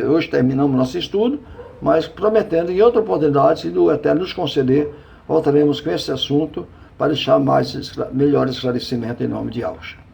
Hoje terminamos nosso estudo, mas prometendo em outra oportunidade, se o Eterno nos conceder, voltaremos com esse assunto para deixar melhor esclarecimento em nome de Yahshua.